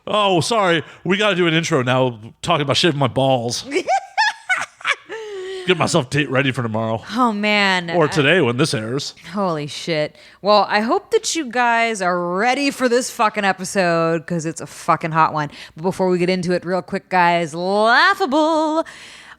Oh, sorry. We got to do an intro now. Talking about shaving my balls. Get myself date ready for tomorrow. Oh, man. Or today when this airs. Holy shit. Well, I hope that you guys are ready for this fucking episode because it's a fucking hot one. But before we get into it, real quick, guys, Laughable.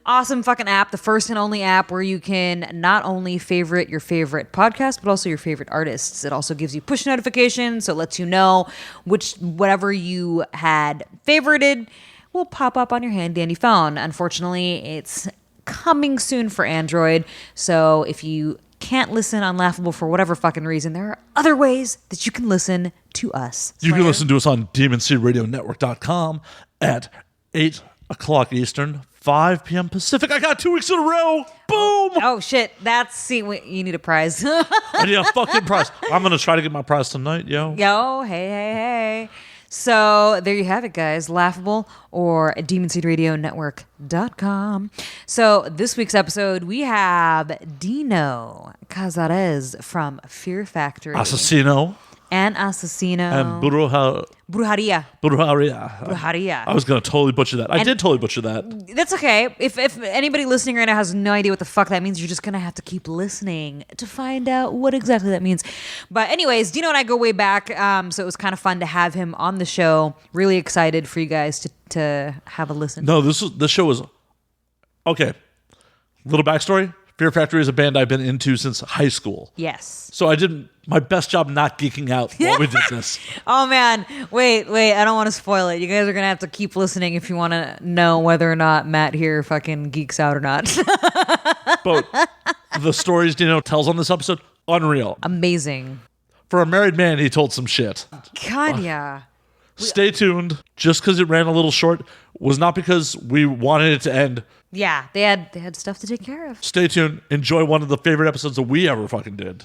Awesome fucking app. The first and only app where you can not only favorite your favorite podcast, but also your favorite artists. It also gives you push notifications, so it lets you know whatever you had favorited will pop up on your handy dandy phone. Unfortunately, it's coming soon for Android, so if you can't listen on Laughable for whatever fucking reason, there are other ways that you can listen to us. You can listen to us on DemonSeedRadioNetwork.com at 8 o'clock Eastern, 5 p.m. Pacific. I got 2 weeks in a row. Boom. Oh, shit. You need a prize. I need a fucking prize. I'm going to try to get my prize tonight, yo. Yo, hey. So there you have it, guys. Laughable or DemonSeedRadioNetwork.com. So this week's episode, we have Dino Cazares from Fear Factory. Asesino. And Asesino. And Brujeria. I was going to totally butcher that. I did totally butcher that. That's okay. If anybody listening right now has no idea what the fuck that means, you're just going to have to keep listening to find out what exactly that means. But anyways, Dino and I go way back, so it was kind of fun to have him on the show. Really excited for you guys to have a listen. No, this show was... Okay. Little backstory. Fear Factory is a band I've been into since high school. Yes. So I did my best job not geeking out while we did this. Oh, man. Wait. I don't want to spoil it. You guys are going to have to keep listening if you want to know whether or not Matt here fucking geeks out or not. But the stories Dino tells on this episode, unreal. Amazing. For a married man, he told some shit. God, yeah. Stay tuned. Just because it ran a little short was not because we wanted it to end. Yeah, they had stuff to take care of. Stay tuned. Enjoy one of the favorite episodes that we ever fucking did.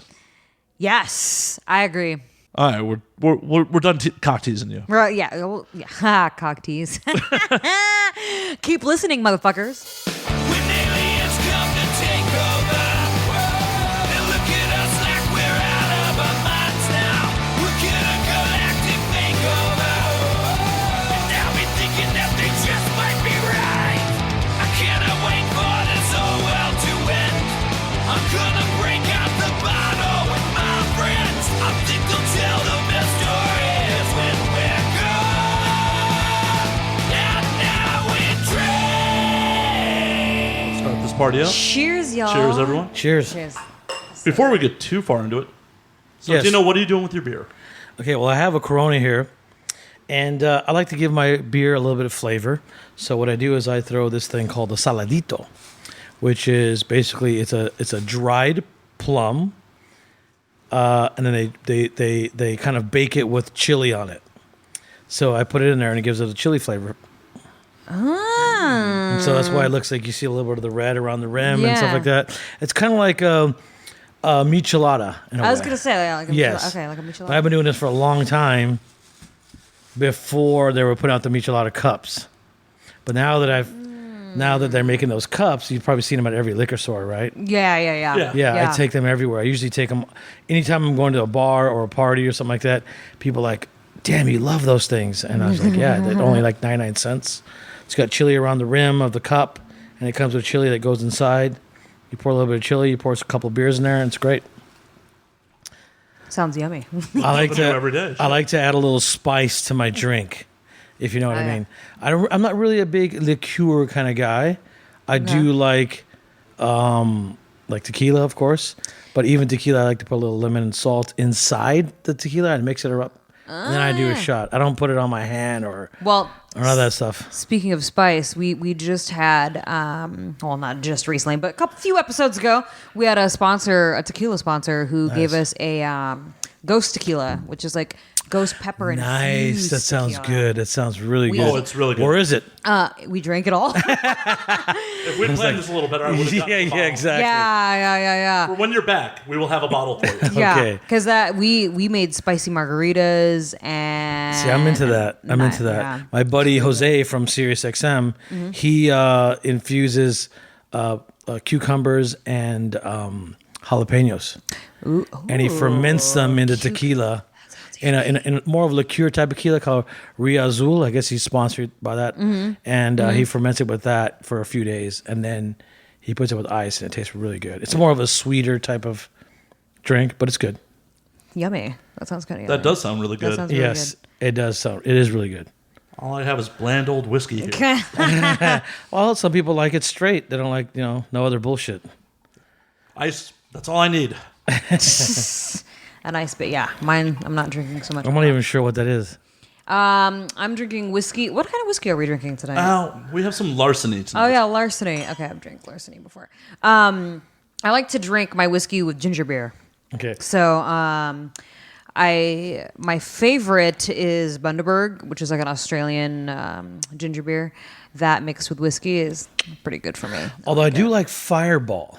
Yes, I agree. All right, we're done cock teasing you. Right? Yeah. Well, yeah. Ha, cock tease. Keep listening, motherfuckers. When aliens come to take over, they look at us like we're out of our minds now. We're gonna galactic makeover, and now we're thinking that they just might be right. I cannot wait for this whole world to end. I'm gonna break out the bottle with my friends. I think they'll tell the best stories when we're gone. And now we drink. Start this party up. Cheers, y'all. Cheers, everyone. Cheers. Cheers. Before we get too far into it, so Yes. Dino, what are you doing with your beer? Okay, well, I have a Corona here, and I like to give my beer a little bit of flavor. So what I do is I throw this thing called a saladito, which is basically it's a dried plum, and then they kind of bake it with chili on it. So I put it in there, and it gives it a chili flavor. And so that's why it looks like you see a little bit of the red around the rim and stuff Yeah. like that. It's kind of like a michelada in a way. I was gonna say like a Yes. okay, like a michelada. But I've been doing this for a long time before they were putting out the michelada cups. But now that they're making those cups, you've probably seen them at every liquor store, right? Yeah. Yeah, I take them everywhere. I usually take them anytime I'm going to a bar or a party or something like that. People are like, damn, you love those things. And I was like, yeah, they're only like 99 cents. It's got chili around the rim of the cup, and it comes with chili that goes inside. You pour a little bit of chili, you pour a couple of beers in there, and it's great. Sounds yummy. I like Something new every day. I like to add a little spice to my drink, if you know what I yeah. mean. I'm not really a big liqueur kind of guy. I do like tequila, of course, but even tequila, I like to put a little lemon and salt inside the tequila and mix it up, and then I do a shot. I don't put it on my hand or Well, all that stuff. speaking of spice, we just had not just recently, but few episodes ago, we had a tequila sponsor who gave us a ghost tequila, which is like ghost pepper and Nice. That sounds good. That sounds really good. Oh, it's really good. Where is it? We drank it all. If we planned this a little better, I would have gotten a bottle. exactly. Yeah. For when you're back, we will have a bottle for you. Yeah, Okay. because we made spicy margaritas and See, I'm into that. Yeah. My buddy Jose from SiriusXM, he infuses cucumbers and jalapenos, and he ferments them into tequila. in more of a liqueur type of tequila called Ria Azul. I guess he's sponsored by that, and he ferments it with that for a few days, and then he puts it with ice, and it tastes really good. It's more of a sweeter type of drink, but it's good. Yummy. That sounds kind of. That does sound really That good. sounds really Yes, it does. So it is really good. All I have is bland old whiskey here. good. Well, some people like it straight. They don't like no other bullshit. Ice. That's all I need. A nice bit, yeah. Mine, I'm not drinking so much. I'm not even sure what that is. I'm drinking whiskey. What kind of whiskey are we drinking tonight? We have some larceny tonight. Oh yeah, larceny. Okay, I've drank larceny before. I like to drink my whiskey with ginger beer. Okay. So, my favorite is Bundaberg, which is like an Australian ginger beer. That mixed with whiskey is pretty good for me. Although I do like Fireball.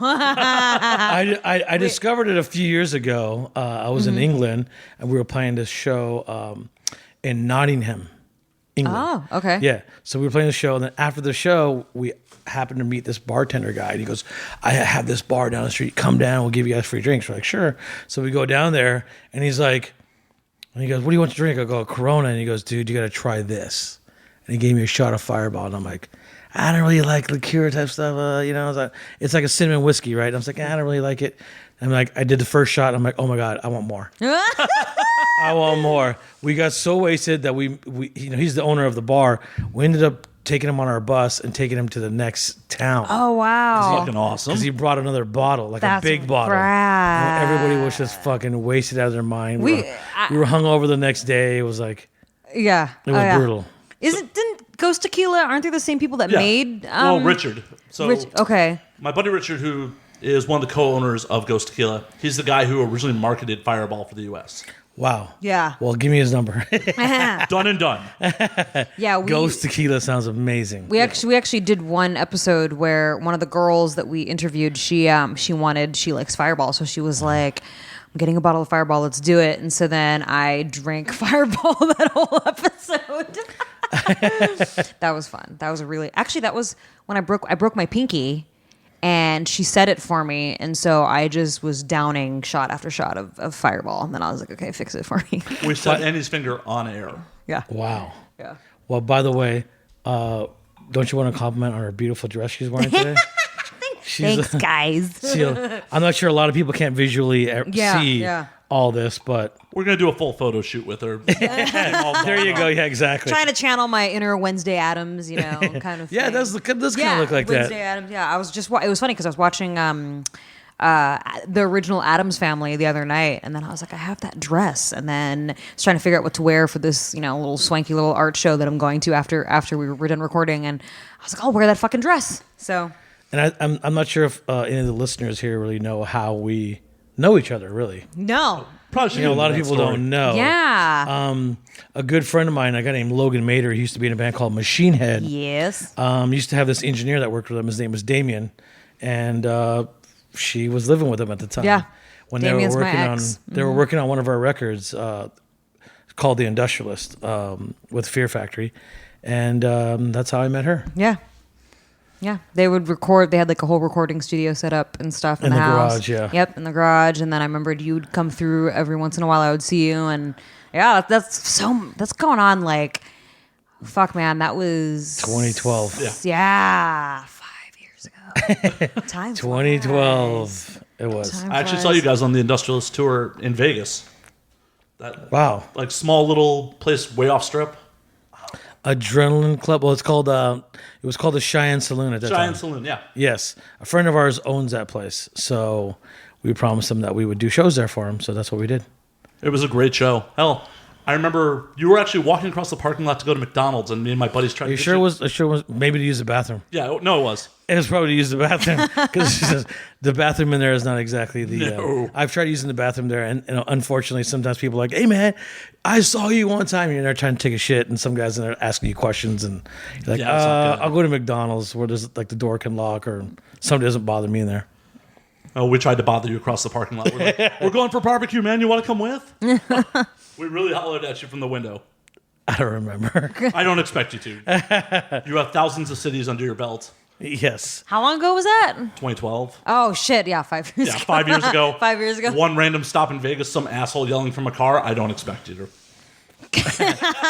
I discovered it a few years ago. I was in England, and we were playing this show in Nottingham, England. Oh, okay. Yeah. So we were playing the show, and then after the show, we happened to meet this bartender guy. And he goes, I have this bar down the street. Come down. We'll give you guys free drinks. We're like, sure. So we go down there, and he's like, and he goes, what do you want to drink? I go, Corona. And he goes, dude, you got to try this. And he gave me a shot of Fireball, and I'm like, I don't really like liqueur type stuff. It's like a cinnamon whiskey, right? I was like, I don't really like it. And I'm like, I did the first shot. I'm like, oh my God, I want more. I want more. We got so wasted that we he's the owner of the bar. We ended up taking him on our bus and taking him to the next town. Oh wow. Fucking awesome. Because he brought another bottle, like That's a big bottle. rad. And everybody was just fucking wasted out of their mind. We were hungover the next day. It was like, Yeah. it was brutal. Didn't Ghost Tequila, aren't they the same people that Yeah. made well, Richard. So okay. my buddy Richard, who is one of the co-owners of Ghost Tequila, he's the guy who originally marketed Fireball for the U.S. Wow. Yeah. Well, give me his number. Done and done. Yeah, Ghost Tequila sounds amazing. We actually did one episode where one of the girls that we interviewed, she likes Fireball, so she was like, I'm getting a bottle of Fireball, let's do it. And so then I drank Fireball that whole episode. That was fun. That was that was when I broke my pinky, and she set it for me, and so I just was downing shot after shot of Fireball, and then I was like, okay, fix it for me. We set Annie's finger on air. Yeah. Wow. Yeah. Well, by the way, don't you want to compliment on her beautiful dress she's wearing today? Thanks, guys. I'm not sure a lot of people can't visually see yeah. all this, but We're going to do a full photo shoot with her. there you go. Yeah, exactly. Trying to channel my inner Wednesday Addams, kind of. Yeah, thing. does kind of look like Wednesday that. Addams. Yeah, I was just. It was funny because I was watching the original Addams Family the other night, and then I was like, I have that dress, and then I was trying to figure out what to wear for this, little swanky little art show that I'm going to after we were done recording, and I was like, I'll wear that fucking dress. So. And I'm not sure if any of the listeners here really know how we know each other. Really, No. Probably should a lot of that people story. don't know. Yeah. A good friend of mine, a guy named Logan Mader, he used to be in a band called Machine Head. Yes. Used to have this engineer that worked with him. His name was Damien, and she was living with him at the time. Yeah. when Damien's they were my working on ex. they were working on one of our records called The Industrialist with Fear Factory, and that's how I met her. Yeah. Yeah, they would record. They had like a whole recording studio set up and stuff in the house. Garage, yeah. Yep, in the garage. And then I remembered you'd come through every once in a while. I would see you, and yeah, that's going on. Like, fuck, man, that was 2012. Yeah, 5 years ago. Time. 2012. It was. Time I actually flies. saw you guys on the Industrialist tour in Vegas. That Wow. like small little place way off strip. Adrenaline Club. Well, it's called. It was called the Cheyenne Saloon at that time. Giant Saloon, yeah. Yes, a friend of ours owns that place, so we promised him that we would do shows there for him. So that's what we did. It was a great show. Hell, I remember you were actually walking across the parking lot to go to McDonald's, and me and my buddies tried Are you to sure it was maybe to use the bathroom? Yeah, no, it was. It was probably to use the bathroom because the bathroom in there is not exactly the. No. I've tried using the bathroom there, and unfortunately, sometimes people are like, "Hey, man, I saw you one time." And you're there trying to take a shit, and some guys in there asking you questions, and you're like, Yeah, it's not good. "I'll go to McDonald's where there's like the door can lock, or somebody doesn't bother me in there." Oh, we tried to bother you across the parking lot. We're like, we're going for barbecue, man. You want to come with? We really hollered at you from the window. I don't remember. I don't expect you to. You have thousands of cities under your belt. Yes. How long ago was that? 2012. Oh shit! Yeah, 5 years. Yeah, ago. 5 years ago. 5 years ago. One random stop in Vegas, some asshole yelling from a car. I don't expect you to.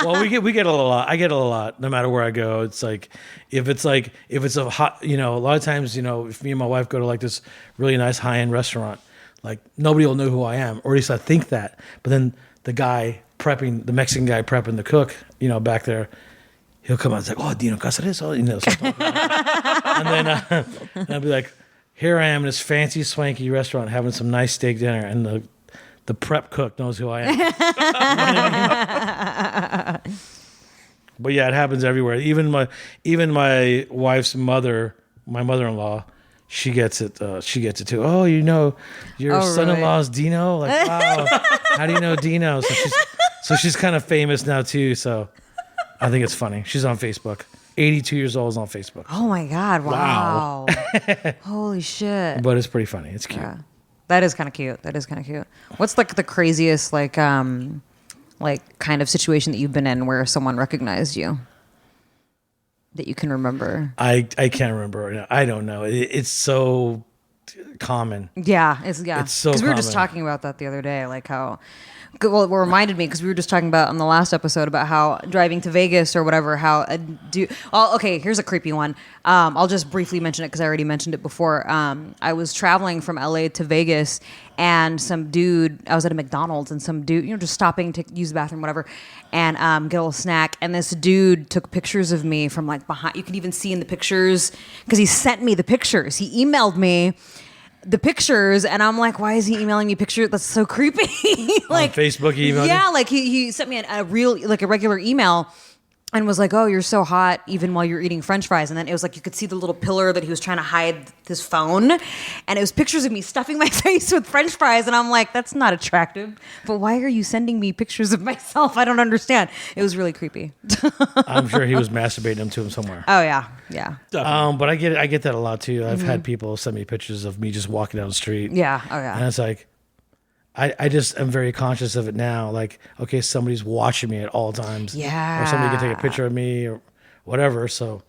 Well, we get a lot. I get a lot. No matter where I go, it's like if it's a hot, a lot of times, if me and my wife go to like this really nice high end restaurant, like nobody will know who I am, or at least I think that. But then the Mexican guy prepping the cook, back there, he'll come out and say, "Oh, Dino Cazares," and then and I'll be like, "Here I am in this fancy, swanky restaurant having some nice steak dinner," and the prep cook knows who I am. But yeah, it happens everywhere. Even my wife's mother, my mother-in-law, she gets it. She gets it too. Oh, your son-in-law's Dino. Like, wow, how do you know Dino? So she's kind of famous now too. So I think it's funny. She's on Facebook. 82 years old is on Facebook. Oh my god! Wow. Holy shit! But it's pretty funny. It's cute. Yeah. That is kind of cute. What's like the craziest kind of situation that you've been in where someone recognized you that you can remember? I can't remember. I don't know. It's so common. Yeah, it's so because we were just common. talking about that the other day, like how. Well, it reminded me because we were just talking about on the last episode about how driving to Vegas or whatever, okay, here's a creepy one. I'll just briefly mention it because I already mentioned it before. I was traveling from LA to Vegas and some dude, I was at a McDonald's and some dude, just stopping to use the bathroom, whatever, and get a little snack. And this dude took pictures of me from like behind. You can even see in the pictures because he sent me the pictures. He emailed me the pictures, and I'm like, why is he emailing me pictures? That's so creepy. Like on Facebook, he emailed you? like he sent me a regular email and was like, oh, you're so hot even while you're eating French fries. And then it was like you could see the little pillar that he was trying to hide his phone, and it was pictures of me stuffing my face with French fries. And I'm like, that's not attractive. But why are you sending me pictures of myself? I don't understand. It was really creepy. I'm sure he was masturbating them to him somewhere. Oh yeah. But I get that a lot too. I've had people send me pictures of me just walking down the street. Yeah. Oh yeah. And it's like, I just am very conscious of it now. Like, okay, somebody's watching me at all times. Yeah. Or somebody can take a picture of me or whatever. So,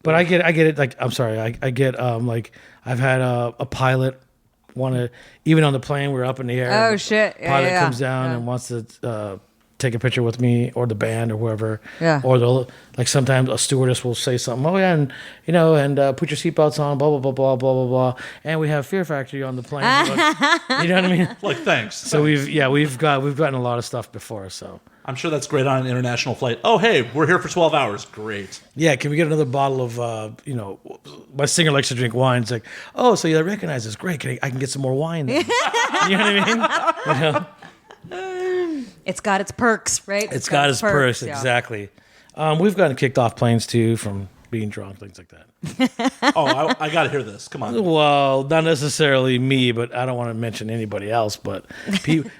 but I get it. Like, I'm sorry. I get, like, I've had a pilot even on the plane, we're up in the air. Oh, shit. Yeah, pilot comes down and wants to take a picture with me or the band or whoever. Yeah. Or they'll, like, sometimes a stewardess will say something. Oh yeah, and put your seatbelts on. Blah blah blah blah blah blah blah. And we have Fear Factory on the plane. You know what I mean? Like, thanks. So we've gotten a lot of stuff before. So I'm sure that's great on an international flight. Oh, hey, we're here for 12 hours. Great. yeah, can we get another bottle of my singer likes to drink wine. It's like, oh, so you recognize this? Great. I can get some more wine then. You know what I mean? It's got its perks, right? It's got its perks, yeah. exactly. We've gotten kicked off planes too from being drunk, things like that. Oh, I got to hear this. Come on. Well, not necessarily me, but I don't want to mention anybody else. But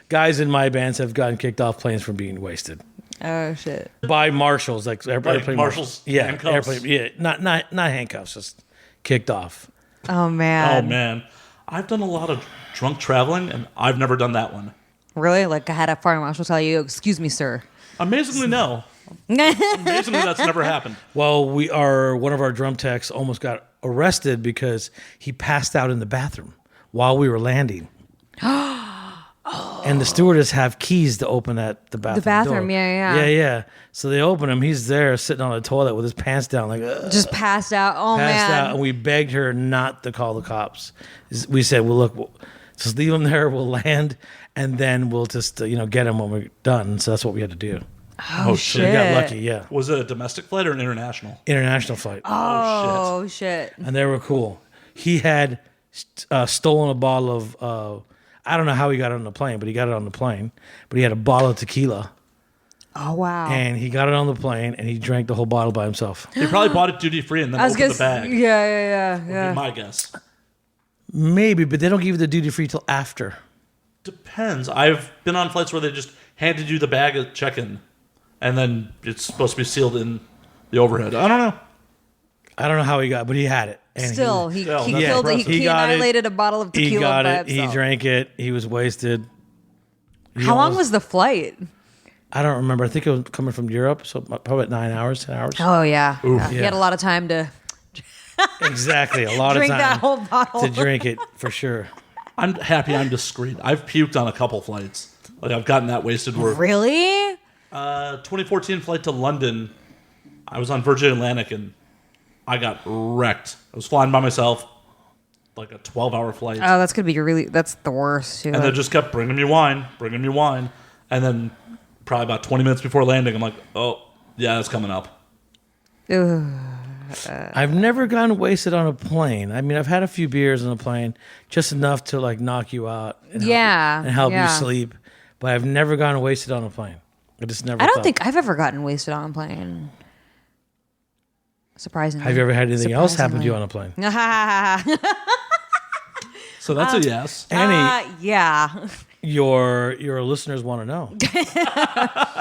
guys in my bands have gotten kicked off planes from being wasted Oh shit. by marshals, like airplane marshals, Yeah, handcuffs. airplane. Yeah, not handcuffs, just kicked off. Oh man. Oh, man. I've done a lot of drunk traveling, and I've never done that one. Really? Like I had a fire marshal tell you, "Excuse me, sir." Amazingly, no. Amazingly, that's never happened. Well, one of our drum techs almost got arrested because he passed out in the bathroom while we were landing. And the stewardess have keys to open the bathroom. The bathroom, door. yeah. Yeah. So they open him. He's there sitting on the toilet with his pants down, like Just passed out. Oh passed man. out. And we begged her not to call the cops. We said, "Well, look, just leave him there. We'll land, and then we'll just get him when we're done." So that's what we had to do. Oh shit. shit. We got lucky. Yeah, Was it a domestic flight or an international? international flight. Oh shit. And they were cool. He had stolen a bottle of, I don't know how he got it on the plane, but he got it on the plane. But he had a bottle of tequila, Oh wow. and he got it on the plane, and he drank the whole bottle by himself. He probably bought it duty free and then I was opened gonna the bag. Yeah. Would be my guess. Maybe, but they don't give you the duty free till after. Depends. I've been on flights where they just handed you the bag at check-in, and then it's supposed to be sealed in the overhead. I don't know. I don't know how he got, but he had it. And Still, he Still, killed that's it. impressive. He got it. annihilated a bottle of tequila he got by it. He himself. drank it. He was wasted. How long was the flight? I don't remember. I think it was coming from Europe, so probably 9 hours, 10 hours. Oh yeah. Oof. He Yeah. had a lot of time to Exactly. A lot Drink of that time whole bottle. to drink it for sure. I'm happy I'm discreet. I've puked on a couple flights. Like I've gotten that wasted. Where Really? 2014 flight to London, I was on Virgin Atlantic and I got wrecked. I was flying by myself, like a 12-hour flight. Oh, that's gonna be that's the worst too. And they just kept bringing me wine. And then probably about 20 minutes before landing, I'm like, oh, yeah, that's coming up. Ugh. I've never gotten wasted on a plane. I mean, I've had a few beers on a plane, just enough to like knock you out and help you sleep. But I've never gotten wasted on a plane. I just never. I don't think I've ever gotten wasted on a plane. Surprisingly. Have you ever had anything else happen to you on a plane? So that's a yes. Annie, yeah. your listeners want to know.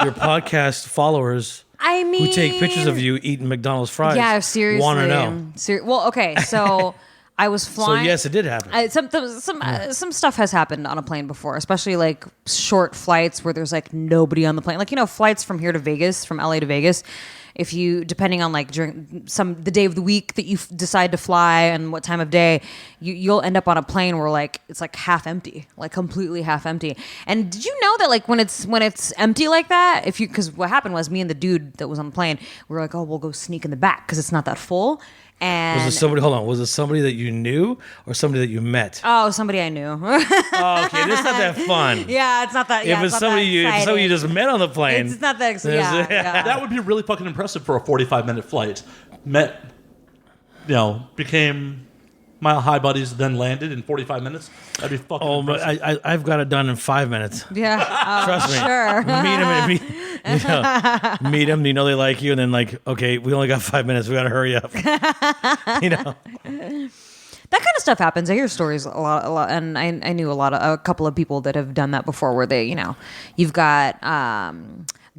Your podcast followers I mean, who take pictures of you eating McDonald's fries. Yeah, seriously. Want to know. Well, okay, so I was flying. So yes, it did happen. Some stuff has happened on a plane before, especially like short flights where there's like nobody on the plane. Like, you know, flights from here to Vegas, from LA to Vegas. If you, depending on like during the day of the week that you decide to fly and what time of day, you'll end up on a plane where like it's like half empty, like completely half empty. And did you know that like when it's empty like that, because what happened was me and the dude that was on the plane, we were like, oh, we'll go sneak in the back because it's not that full. And was it somebody? Hold on. Was it somebody that you knew or somebody that you met? Oh, somebody I knew. Oh, okay, this is not that fun. Yeah, it's not that. If it's somebody you just met on the plane, it's not that exciting. Yeah. That would be really fucking impressive for a 45-minute flight. Became mile high buddies, then landed in 45 minutes. That'd be fucking impressive. But I've got it done in 5 minutes. Yeah. Trust me. Sure. Meet them. You know they like you, and then like, okay, we only got 5 minutes. We got to hurry up. You know. That kind of stuff happens. I hear stories a lot, and I knew a couple of people that have done that before, where they, you've got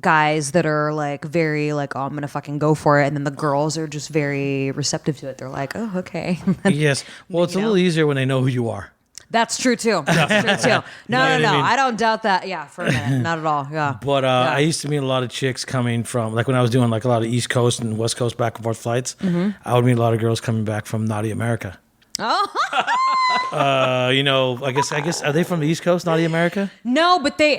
guys that are like very like, oh, I'm gonna fucking go for it, and then the girls are just very receptive to it. They're like, oh, okay. Yes. Well, it's a little easier when they know who you are. That's true too. That's true too. No, I mean? I don't doubt that. Yeah, for a minute, not at all. Yeah. But I used to meet a lot of chicks coming from, like when I was doing like a lot of East Coast and West Coast back and forth flights. Mm-hmm. I would meet a lot of girls coming back from Naughty America. Oh. I guess are they from the East Coast, Naughty America? No, but they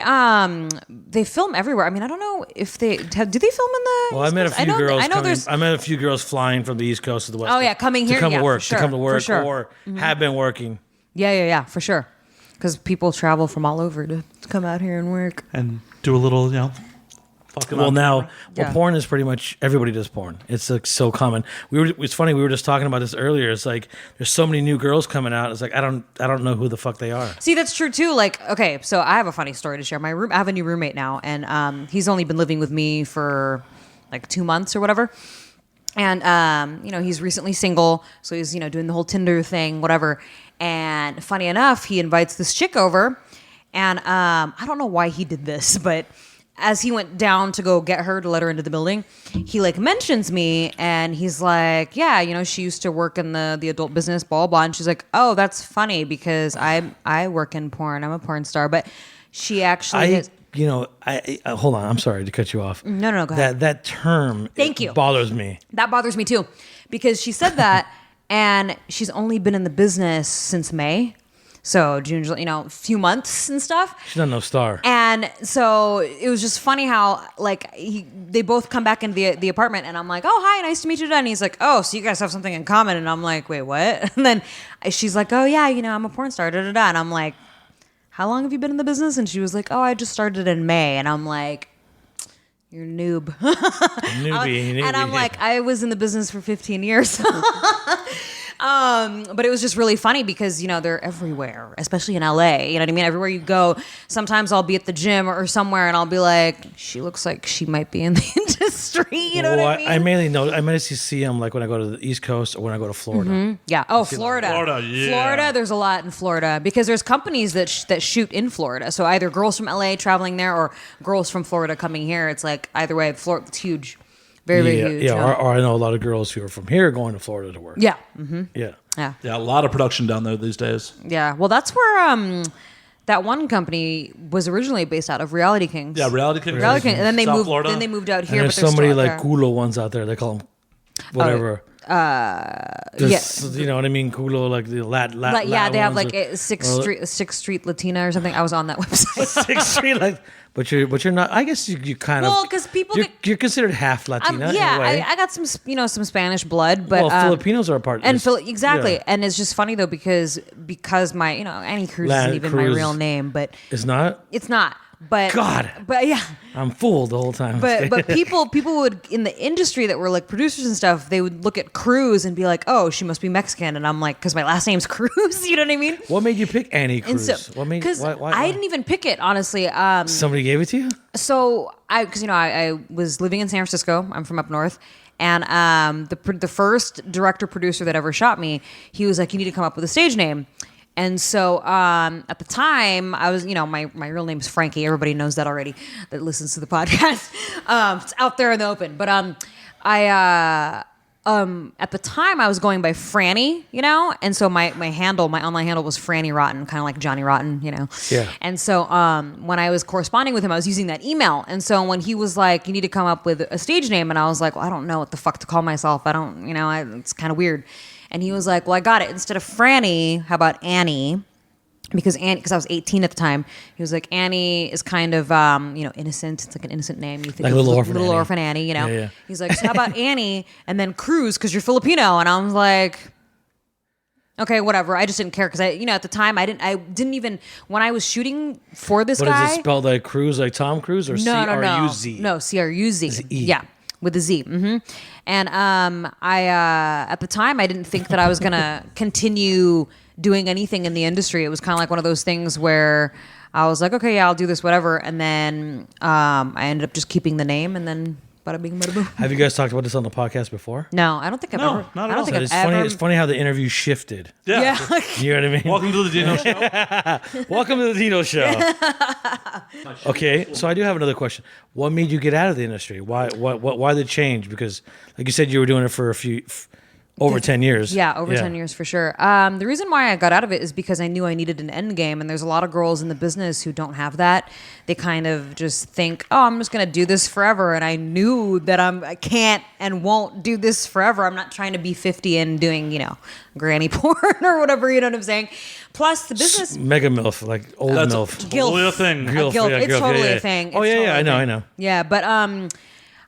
film everywhere. I mean, I don't know if do they film in the? Well, East I met a Coast? few girls. there's. I met a few girls flying from the East Coast to the West. Oh Coast yeah, coming here to come yeah, to work, for sure, to come to work, for sure. or have been working. Yeah, for sure. Because people travel from all over to come out here and work and do a little, fucking. Well, now, Yeah. porn is pretty much everybody does porn. It's like so common. It's funny. We were just talking about this earlier. It's like there's so many new girls coming out. It's like I don't know who the fuck they are. See, that's true too. Like, okay, so I have a funny story to share. I have a new roommate now, and he's only been living with me for like 2 months or whatever. And he's recently single, so he's doing the whole Tinder thing, whatever. And funny enough, he invites this chick over, and I don't know why he did this, but as he went down to go get her to let her into the building, he like mentions me, and he's like, yeah, she used to work in the adult business, blah, blah, and she's like, oh, that's funny because I work in porn. I'm a porn star, but she actually I hold on. I'm sorry to cut you off. No, go ahead. That term Thank you. bothers me. That bothers me too, because she said that, and she's only been in the business since May. So June, a few months and stuff. She's not no star. And so it was just funny how like they both come back into the apartment, and I'm like, oh, hi, nice to meet you today. And he's like, oh, so you guys have something in common. And I'm like, wait, what? And then she's like, oh yeah, I'm a porn star, da da da. And I'm like, how long have you been in the business? And she was like, oh, I just started in May. And I'm like, you're a noob. Newbie. And I'm like, I was in the business for 15 years. But it was just really funny because, they're everywhere, especially in LA. You know what I mean? Everywhere you go, sometimes I'll be at the gym or somewhere and I'll be like, she looks like she might be in the industry. You know what I mean? I mainly see them like when I go to the East Coast or when I go to Florida. Mm-hmm. Yeah. Oh, Florida. Yeah. Florida, there's a lot in Florida because there's companies that shoot in Florida. So either girls from LA traveling there or girls from Florida coming here. It's like either way, Florida, it's huge. Very, very huge. Yeah, or I know a lot of girls who are from here going to Florida to work. Yeah. Mm-hmm. Yeah. Yeah. Yeah, a lot of production down there these days. Yeah. Well, that's where that one company was originally based out of, Reality Kings. Yeah, Reality Kings. Reality Kings. And then they South moved. Florida. Then they moved out And here. there's But they're so many still out like there. culo ones out there. They call them whatever. You know what I mean? Culo, like the Latin. Like, yeah, they have ones like a Sixth Street Latina or something. I was on that website. Sixth Street, like, but you're not. I guess you kind of. Well, because people you're considered half Latina. In a way. I got some some Spanish blood, but Filipinos are a part. And of this. exactly, Yeah. and it's just funny though because my Annie Cruz isn't even my Cruz real name, but It's not. it's not. But God. but yeah. I'm fooled the whole time. But people would in the industry that were like producers and stuff, they would look at Cruz and be like, oh, she must be Mexican, and I'm like, because my last name's Cruz, you know what I mean? What made you pick Annie And Cruz? so, What made? because Why? I didn't even pick it honestly. Somebody gave it to you. So I was living in San Francisco. I'm from up north. And the first director producer that ever shot me, he was like, you need to come up with a stage name. And so at the time, I was, my real name's Frankie. Everybody knows that already that listens to the podcast. It's out there in the open. But at the time, I was going by Franny, and so my online handle was Franny Rotten, kind of like Johnny Rotten, Yeah. And so when I was corresponding with him, I was using that email. And so when he was like, you need to come up with a stage name, and I was like, well, I don't know what the fuck to call myself. I don't, it's kind of weird. And he was like, well, I got it. Instead of Franny, how about Annie? Because I was 18 at the time. He was like, Annie is kind of, innocent. It's like an innocent name. You think Like of Little Orphan Annie, Yeah. He's like, so how about Annie and then Cruz because you're Filipino? And I was like, okay, whatever. I just didn't care because at the time I didn't even when I was shooting for this But guy. is it spelled like Cruz, like Tom Cruise, or C-R-U-Z? No, C-R-U-Z. It's E. Yeah, with a Z. Mm-hmm. And I at the time I didn't think that I was gonna continue doing anything in the industry. It was kind of like one of those things where I was like, okay, yeah, I'll do this, whatever. And then I ended up just keeping the name, and then bada bing, bada boom. Have you guys talked about this on the podcast before? No, I don't think I've No, ever. not at I don't all. think I've It's ever. funny. It's funny how the interview shifted. Yeah. You know what I mean? Welcome to the Dino Show. Welcome to the Dino Show. Okay, so I do have another question. What made you get out of the industry? Why the change? Because, like you said, you were doing it for over 10 years. Yeah, over 10 years for sure. The reason why I got out of it is because I knew I needed an end game, and there's a lot of girls in the business who don't have that. They kind of just think, oh, I'm just going to do this forever, and I knew that I can't and won't do this forever. I'm not trying to be 50 and doing, granny porn or whatever, you know what I'm saying? Plus, the business... Mega MILF, like old That's MILF. totally a thing. Gilf, Gilf. yeah, It's Gilf, totally yeah, a yeah. thing. Oh, It's yeah, totally yeah, a I thing. know. Yeah, but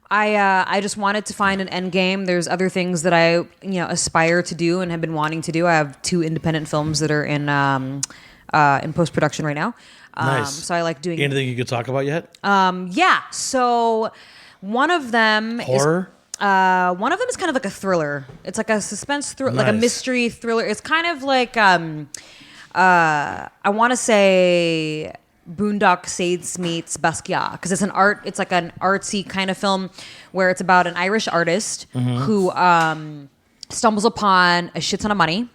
I just wanted to find an end game. There's other things that I aspire to do and have been wanting to do. I have 2 independent films that are in post production right now. Nice. So I like doing. Anything you could talk about yet? Yeah. So one of them Horror? One of them is kind of like a thriller. It's like a suspense thriller, like a Nice. mystery thriller. It's kind of like I want to say Boondock Saints meets Basquiat because it's like an artsy kind of film where it's about an Irish artist who stumbles upon a shit ton of money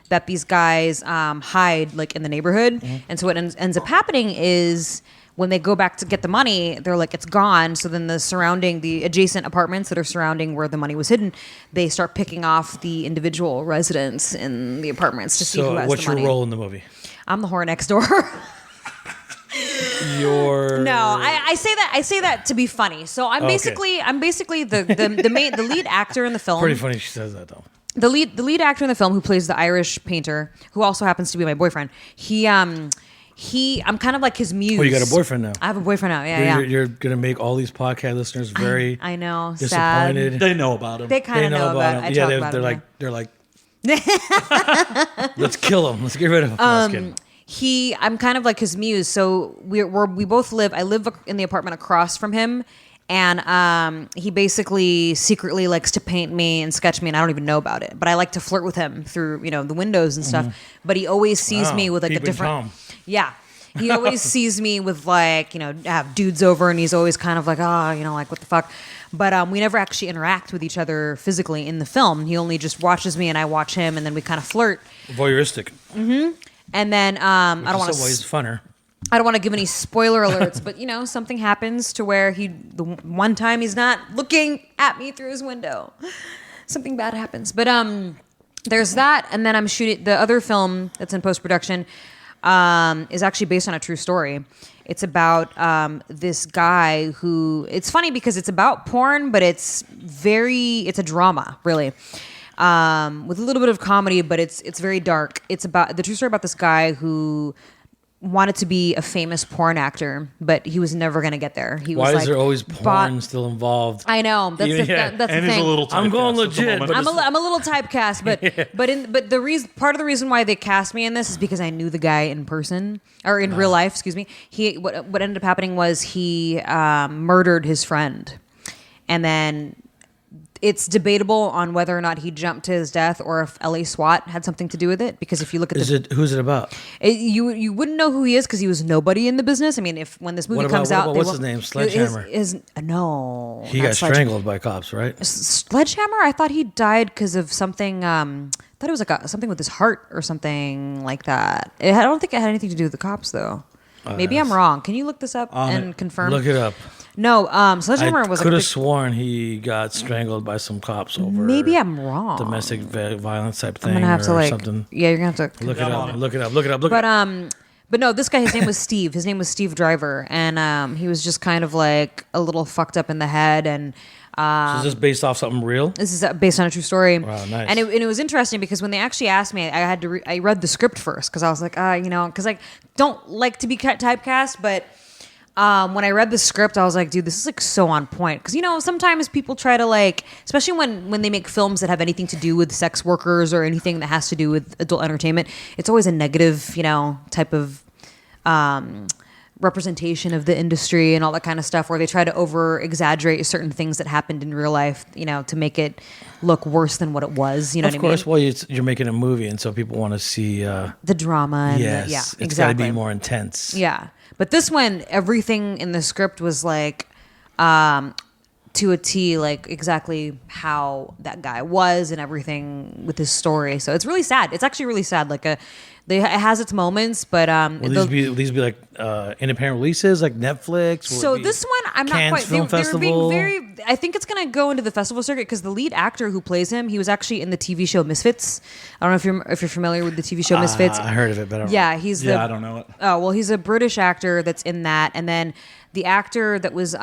that these guys hide like in the neighborhood. And so what ends up happening is when they go back to get the money, they're like, it's gone. So then the adjacent apartments that are surrounding where the money was hidden, they start picking off the individual residents in the apartments to see who So has what's the money. your role in the movie? I'm the whore next door. No, I say that to be funny. So I'm Okay. basically the lead actor in the film. Pretty funny she says that, though. The lead actor in the film who plays the Irish painter, who also happens to be my boyfriend. I'm kind of like his muse. Oh, you got a boyfriend now. I have a boyfriend now. Yeah. You're going to make all these podcast listeners very I know. disappointed. Sad. They know about him. They kind of know about it. I Yeah, talk about they're it. like, let's kill him. Let's get rid of him. No, I was kidding. I'm kind of like his muse. So we both live. I live in the apartment across from him, and he basically secretly likes to paint me and sketch me, and I don't even know about it. But I like to flirt with him through the windows and stuff. But he always sees Wow, me with like a peeping different. Tom. Yeah. He always sees me with like, have dudes over, and he's always kind of like, like what the fuck. But we never actually interact with each other physically in the film. He only just watches me and I watch him, and then we kind of flirt. Voyeuristic. And then I don't In want some ways to funner. I don't want to give any spoiler alerts, but something happens to where the one time he's not looking at me through his window. Something bad happens. But there's that, and then I'm shooting the other film that's in post-production. Is actually based on a true story. It's about this guy who... It's funny because it's about porn, but it's a drama, really. with a little bit of comedy, but it's very dark. It's about the true story about this guy who wanted to be a famous porn actor, but he was never going to get there. He was Why like, is there always porn still involved? I know that's Yeah. that's the And he's thing. a little I'm going typecast at the legit, moment. but I'm a little typecast, but the reason part of the reason why they cast me in this is because I knew the guy in person or in real life. Excuse me. What ended up happening was he murdered his friend, and then it's debatable on whether or not he jumped to his death or if LA SWAT had something to do with it. Because if you look at Who's it about? you wouldn't know who he is because he was nobody in the business. I mean, when this movie comes out, what's his name? Sledgehammer. No, He not got strangled by cops, right? Sledgehammer. I thought he died because of something. I thought it was like something with his heart or something like that. I don't think it had anything to do with the cops, though. Maybe I'm wrong. Can you look this up and confirm? Look it up. No, Sledgehammer I was. could like have sworn he got strangled by some cops over. Maybe I'm wrong. Domestic violence type thing. I'm gonna have or to like. something. Yeah, you're gonna have to Look it I'm up. on it. Look it up. Look it up. Look it up. But no, this guy, his name was Steve. His name was Steve Driver, and he was just kind of like a little fucked up in the head. And So is this based off something real? this is based on a true story. Wow, nice. And it was interesting because when they actually asked me, I had to I read the script first because I was like, because I don't like to be typecast, but. When I read the script, I was like, dude, this is like so on point. Because, sometimes people try to like, especially when they make films that have anything to do with sex workers or anything that has to do with adult entertainment, it's always a negative, type of representation of the industry and all that kind of stuff where they try to over exaggerate certain things that happened in real life, to make it look worse than what it was. You know Of what course. I mean? Well, you're making a movie, and so people want to see. The drama. And Yes, yeah, it's exactly. got to be more intense. Yeah. But this one, everything in the script was like to a T, like exactly how that guy was and everything with his story. So it's really sad. It's actually really sad. Like it has its moments, but Will these be like independent releases, like Netflix? Will so it be this one, I'm Cannes not quite. Film They were Festival? being very. I think it's gonna go into the festival circuit because the lead actor who plays him, he was actually in the TV show Misfits. I don't know if you're familiar with the TV show Misfits. I heard of it, but I don't Yeah, he's I don't know it. Oh well, he's a British actor that's in that, and then the actor that was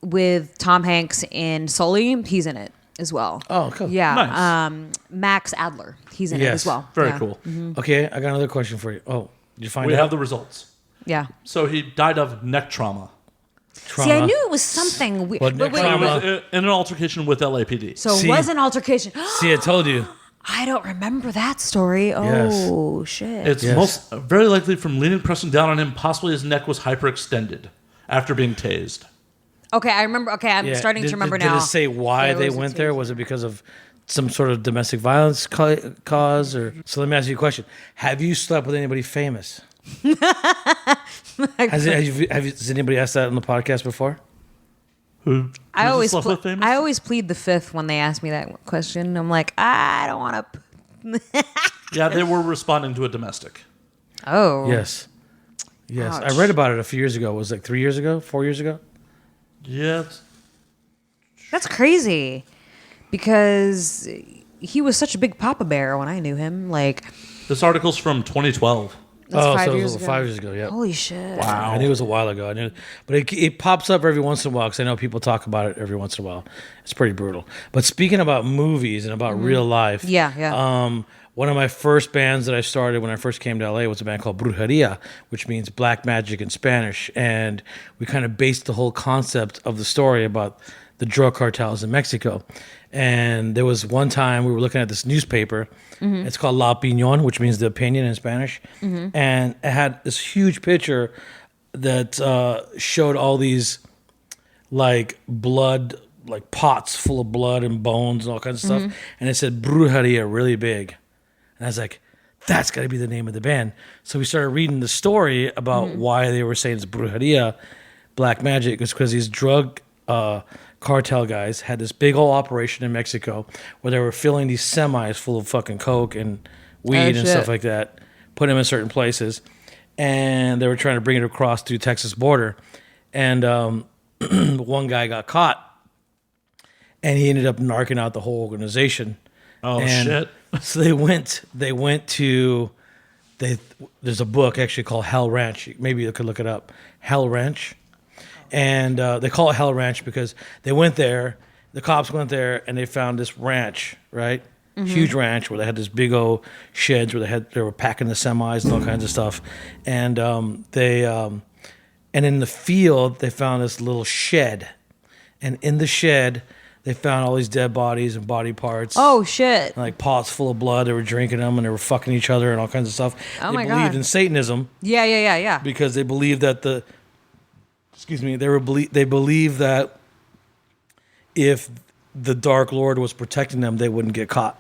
with Tom Hanks in Sully, he's in it as well. Oh, cool. Yeah, Nice. Max Adler, he's in it Yes. as well. Very Yeah. cool. Okay, I got another question for you. Oh, did you find We out? have the results. Yeah. So he died of neck trauma. Trauma. See, I knew it was something weird. What, But wait, trauma? It was in an altercation with LAPD. so See- it was an altercation. See, I told you. I don't remember that story. Yes. Oh shit! It's Yes. very likely from leaning, pressing down on him. Possibly his neck was hyperextended after being tased. Okay, I remember. Okay, I'm Yeah. starting to remember did now. Did it say why Yeah, they was a went there? taste. Was it because of some sort of domestic violence cause? Or so let me ask you a question: have you slept with anybody famous? Has anybody asked that on the podcast before? Who? I always slept with famous? I always plead the fifth when they ask me that question. I'm like, I don't want to. Yeah, they were responding to a domestic. Oh. Yes. Yes. Ouch. I read about it a few years ago. It was like 3 years ago, 4 years ago. Yeah. it's- That's crazy. Because he was such a big Papa Bear when I knew him. Like, This article's from 2012. that's 5 so it years was ago. 5 years ago, yeah. Holy shit. Wow. I knew it was a while ago. I knew, but it pops up every once in a while because I know people talk about it every once in a while. It's pretty brutal. But speaking about movies and about real life, Mm-hmm. Yeah. one of my first bands that I started when I first came to LA was a band called Brujeria, which means black magic in Spanish. And we kind of based the whole concept of the story about the drug cartels in Mexico. And there was one time we were looking at this newspaper. Mm-hmm. It's called La Opinión, which means the opinion in Spanish. And it had this huge picture that showed all these like blood, like pots full of blood and bones and all kinds of Mm-hmm. stuff. And it said Brujeria really big. And I was like, that's got to be the name of the band. So we started reading the story about Mm-hmm. why they were saying it's Brujeria, black magic. It's because these drug cartel guys had this big old operation in Mexico where they were filling these semis full of fucking coke and weed and shit. stuff like that, putting them in certain places. And they were trying to bring it across to Texas border. And one guy got caught and he ended up narking out the whole organization. Oh, And shit. So they went to there's a book actually called Hell Ranch. Maybe you could look it up. Hell Ranch. And they call it Hell Ranch because they went there, the cops went there and they found this ranch, right? huge ranch where they had this big old sheds where they were packing the semis and all kinds of stuff, and and in the field they found this little shed, and in the shed they found all these dead bodies and body parts. Oh shit! And, like pots full of blood. They were drinking them and they were fucking each other and all kinds of stuff. Oh they my believed God. in Satanism Yeah. because they believed that they believed that if the Dark Lord was protecting them, they wouldn't get caught.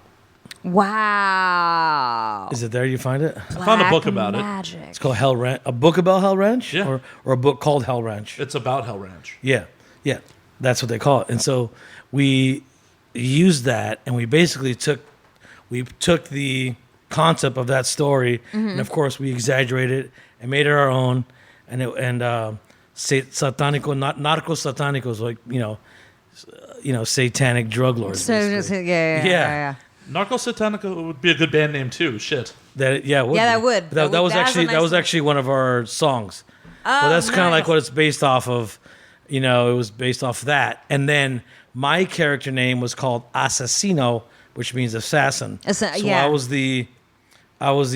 Wow. Is it there? You find it? I found a book about magic. It's called Hell Ranch. A book about Hell Ranch? Yeah. Or a book called Hell Ranch? It's about Hell Ranch. Yeah. That's what they call it. And so we used that, and we basically took the concept of that story, and of course we exaggerated it and made it our own. Satanico, not narcos satánicos, like satanic drug lords. So basically. yeah. Narco Satanico would be a good band name too. Shit. It would Yeah, that be. would. That was That's a actually nice that was one. actually one of our songs. Well, that's kind of like nice. what it's based off of. It was based off that, and then my character name was called Asesino, which means assassin. Yeah. I was the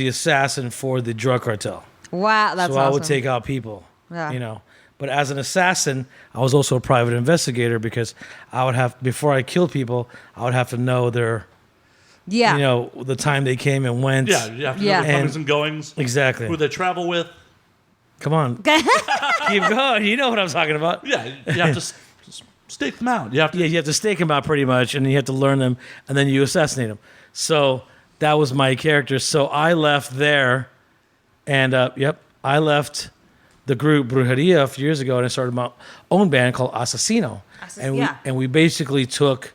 assassin for the drug cartel. Wow, that's So awesome. I would take out people. Yeah. But as an assassin, I was also a private investigator because I would have, before I killed people, I would have to know their, the time they came and went. Yeah, you have to know Yeah. the comings and goings. Exactly. Who they travel with. Come on. Keep going. You know what I'm talking about. Yeah, you have to stake them out. You have to. Yeah, you have to stake them out pretty much, and you have to learn them, and then you assassinate them. So that was my character. So I left there, and I left the group Brujeria a few years ago, and I started my own band called Asesino. And we basically took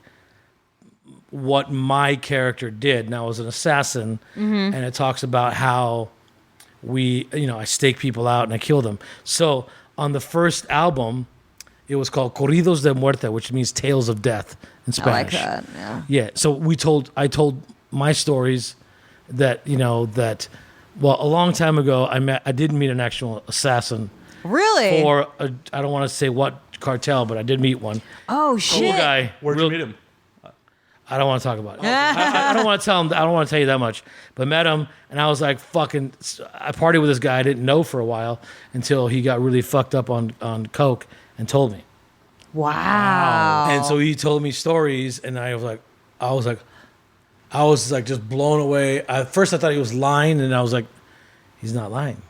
what my character did. Now, I was an assassin, and it talks about how I stake people out and I kill them. So on the first album, it was called Corridos de Muerte, which means Tales of Death in I like Spanish. that. Yeah. Yeah. So I told my stories that, a long time ago, I did meet an actual assassin Really? for I don't want to say what cartel, but I did meet one. Oh shit. Cool guy. Where'd you meet him? I don't want to talk about it. I don't want to tell him. I don't want to tell you that much. But met him, and I was like, "Fucking!" I partied with this guy I didn't know for a while until he got really fucked up on coke and told me. Wow. And so he told me stories, and I was like just blown away. At first, I thought he was lying, and I was like, "He's not lying."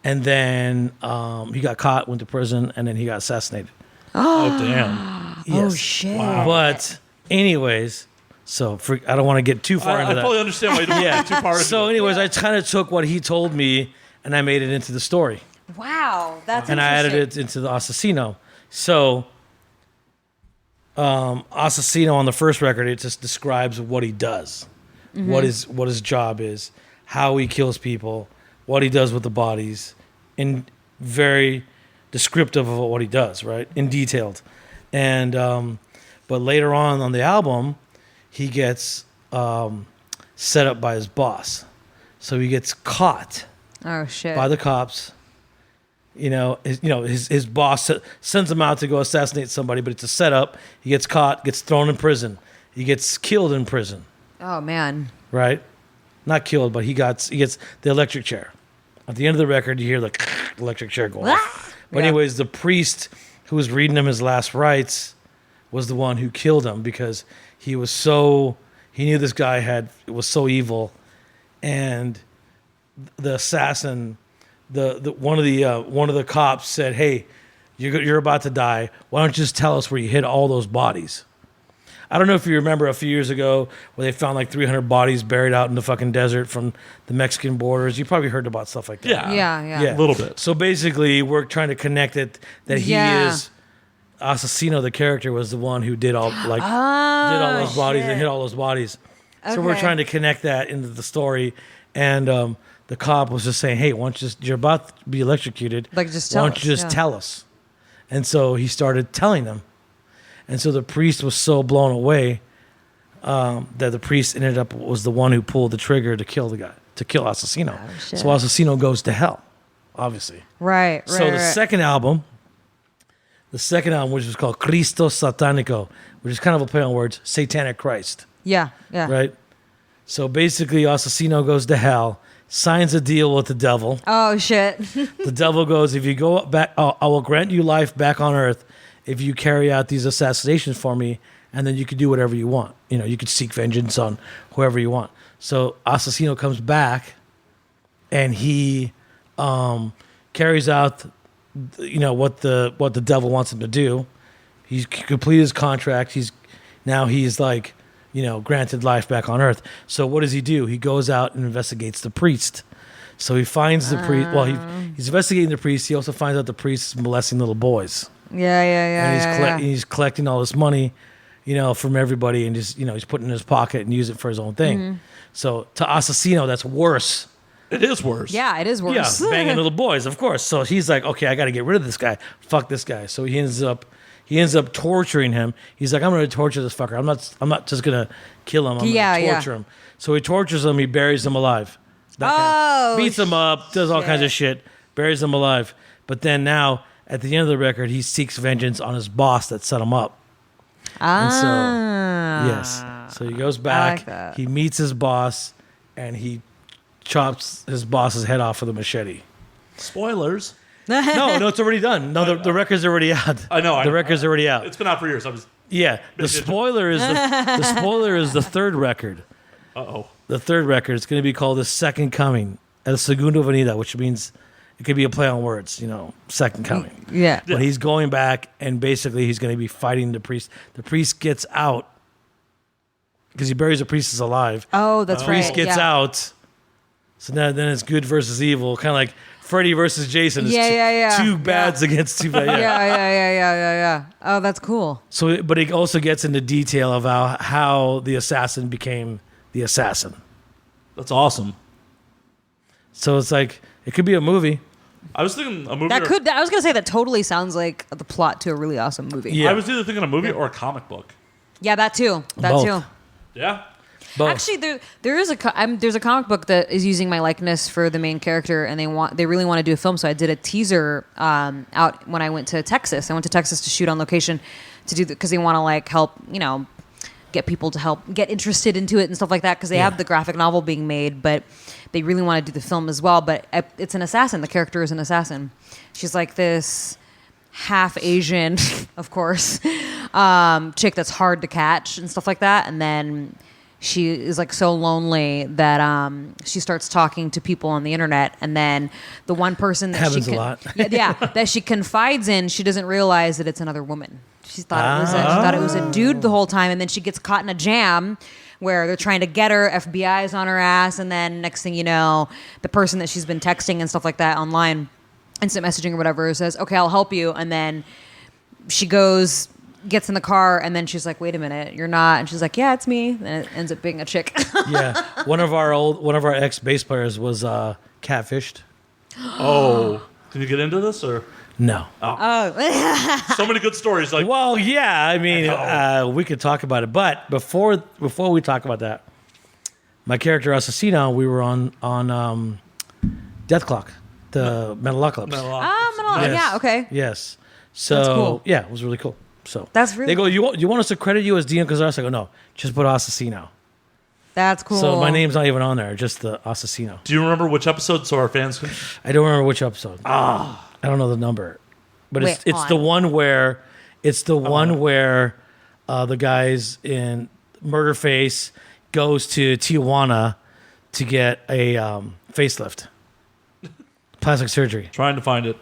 And then he got caught, went to prison, and then he got assassinated. Oh damn. Oh Yes. shit. But anyways, I don't want to get too far into I that. fully understand why you don't get too far. So, anyways, I kind of took what he told me and I made it into the story, Wow. That's and I added interesting. it into the Asesino. So, Asesino on the first record, it just describes what he does, what his job is, how he kills people, what he does with the bodies, in very descriptive of what he does, right, in detailed, and but later on the album, he gets set up by his boss. So he gets caught Oh shit. by the cops. His boss sends him out to go assassinate somebody, but it's a setup. He gets caught, gets thrown in prison. He gets killed in prison, Oh man. right? Not killed, but he gets the electric chair. At the end of the record, you hear the electric chair go off. But Yeah. anyways, the priest who was reading him his last rites was the one who killed him because he knew this guy was so evil, and the assassin, one of the cops said, "Hey, you're about to die. Why don't you just tell us where you hid all those bodies?" I don't know if you remember a few years ago where they found like 300 bodies buried out in the fucking desert from the Mexican borders. You probably heard about stuff like that. Yeah. Yeah. A little bit. So basically, we're trying to connect it that he Yeah. is Asesino. The character was the one who did all those bodies and shit. hit all those bodies. So we're Okay. trying to connect that into the story. And the cop was just saying, "Hey, why don't you're about to be electrocuted. Like, just why tell don't you us, just yeah. tell us?" And so he started telling them. And so the priest was so blown away that the priest was the one who pulled the trigger to kill the guy, to kill Asesino. Oh, shit. So Asesino goes to hell, obviously. Right. So the second album, the second album, which was called Cristo Satanico, which is kind of a play on words, Satanic Christ, Yeah. right? So basically, Asesino goes to hell, signs a deal with the devil. Oh shit. The devil goes, if you go back, I will grant you life back on earth if you carry out these assassinations for me, and then you can do whatever you want. You know, you could seek vengeance on whoever you want. So Asesino comes back, and he carries out, what the devil wants him to do. He's completed his contract. He's like, granted life back on earth. So what does he do? He goes out and investigates the priest. So he finds the priest. Well, he's investigating the priest. He also finds out the priest is molesting little boys. Yeah. And he's collecting all this money, from everybody, and just, he's putting it in his pocket and use it for his own thing. Mm-hmm. So to Asesino, that's worse. It is worse. Yeah, it is worse. Yeah, banging little boys, of course. So he's like, okay, I got to get rid of this guy. Fuck this guy. So he ends up torturing him. He's like, I'm going to torture this fucker. I'm not just going to kill him. I'm going to torture him. So he tortures him. He buries him alive. Beats him up, does all kinds of shit, buries him alive. But then now, at the end of the record, he seeks vengeance on his boss that set him up. So he goes back. like that. He meets his boss, and he chops his boss's head off with a machete. Spoilers. No, it's already done. No, the record's already out. I know. The record's already out. It's been out for years. The spoiler is the third record. Uh-oh. The third record is going to be called The Second Coming, El Segundo Venida, which means it could be a play on words, second coming. Yeah. But he's going back, and basically he's going to be fighting the priest. The priest gets out because he buries the priest as alive. Oh, that's The right. priest gets out. So now then it's good versus evil, kind of like Freddy versus Jason. It's two bads against two bad. Yeah. Oh, that's cool. So, but it also gets into detail of how the assassin became the assassin. That's awesome. So it's like, it could be a movie. I was thinking a movie. I was gonna say that totally sounds like the plot to a really awesome movie. Yeah. I was either thinking a movie or a comic book. Yeah, that too. Both. Yeah. Both. Actually, there's a comic book that is using my likeness for the main character, and they really want to do a film. So I did a teaser out when I went to Texas. I went to Texas to shoot on location to do because they want to help get people to help get interested into it and stuff like that because they have the graphic novel being made, but they really want to do the film as well. But it's an assassin. The character is an assassin. She's like this half Asian, of course, chick that's hard to catch and stuff like that. And then she is so lonely that she starts talking to people on the internet, and then the one person that happens a lot. that she confides in, she doesn't realize that it's another woman. She thought it was a dude the whole time, and then she gets caught in a jam where they're trying to get her, FBI's on her ass, and then next thing you know, the person that she's been texting and stuff like that online, instant messaging or whatever, says, "Okay, I'll help you," and then she gets in the car, and then she's like, "Wait a minute, you're not," and she's like, "Yeah, it's me," and it ends up being a chick. Yeah, one of our ex bass players was catfished. Oh, can you get into this or? No. So many good stories. Well, yeah. I mean, we could talk about it, but before we talk about that, my character Asesino, we were on Death Clock, the Metalocalypse. Yeah, okay. Yes. So That's cool. yeah, it was really cool. So That's really they go, you want us to credit you as Dino Cazares? I go, no, just put Asesino. That's cool. So my name's not even on there, just the Asesino. Do you remember which episode so our fans can? I don't remember which episode. I don't know the number, but Wait, it's the one where the guys in Murderface goes to Tijuana to get a facelift, plastic surgery. Trying to find it.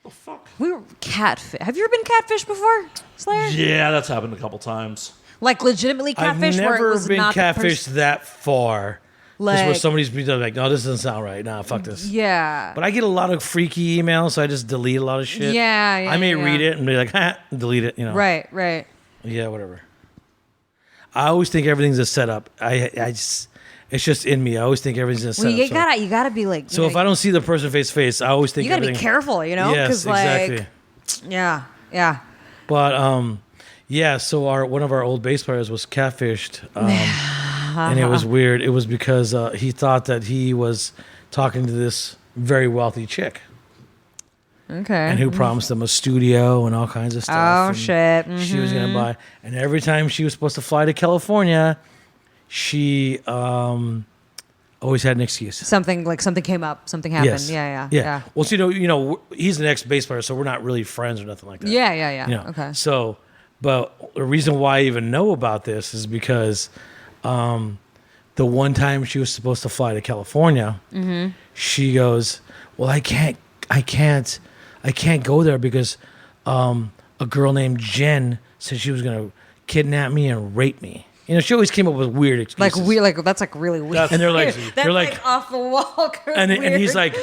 Oh, fuck. We were catfish. Have you ever been catfished before, Slayer? Yeah, that's happened a couple times. Legitimately catfished? I've where it never was been not the catfished that far. Just where Like- somebody's been like, no, this doesn't sound right. Nah, fuck this. Yeah. But I get a lot of freaky emails, so I just delete a lot of shit. Yeah, I may yeah. read it and be like, ha, and delete it. Right. Yeah, whatever. I always think everything's a setup. It's just in me. I always think everything's a Well, setup. you gotta be like. So if I don't see the person face to face, I always think you gotta be everything. careful, Yes, 'cause, exactly. Yeah. But yeah. So one of our old bass players was catfished, and it was weird. It was because he thought that he was talking to this very wealthy chick. Okay. and who promised them a studio and all kinds of stuff. Oh, and shit. She was gonna buy, and every time she was supposed to fly to California, she always had an excuse. Something came up. Something happened. Yes. Yeah. Well, so, he's an ex-bass player, so we're not really friends or nothing like that. Yeah. You know? Okay. So, but the reason why I even know about this is because the one time she was supposed to fly to California, she goes, "Well, I can't go there because a girl named Jen said she was gonna kidnap me and rape me." She always came up with weird excuses. That's really weird. And they're like, that's like off the wall. and he's like,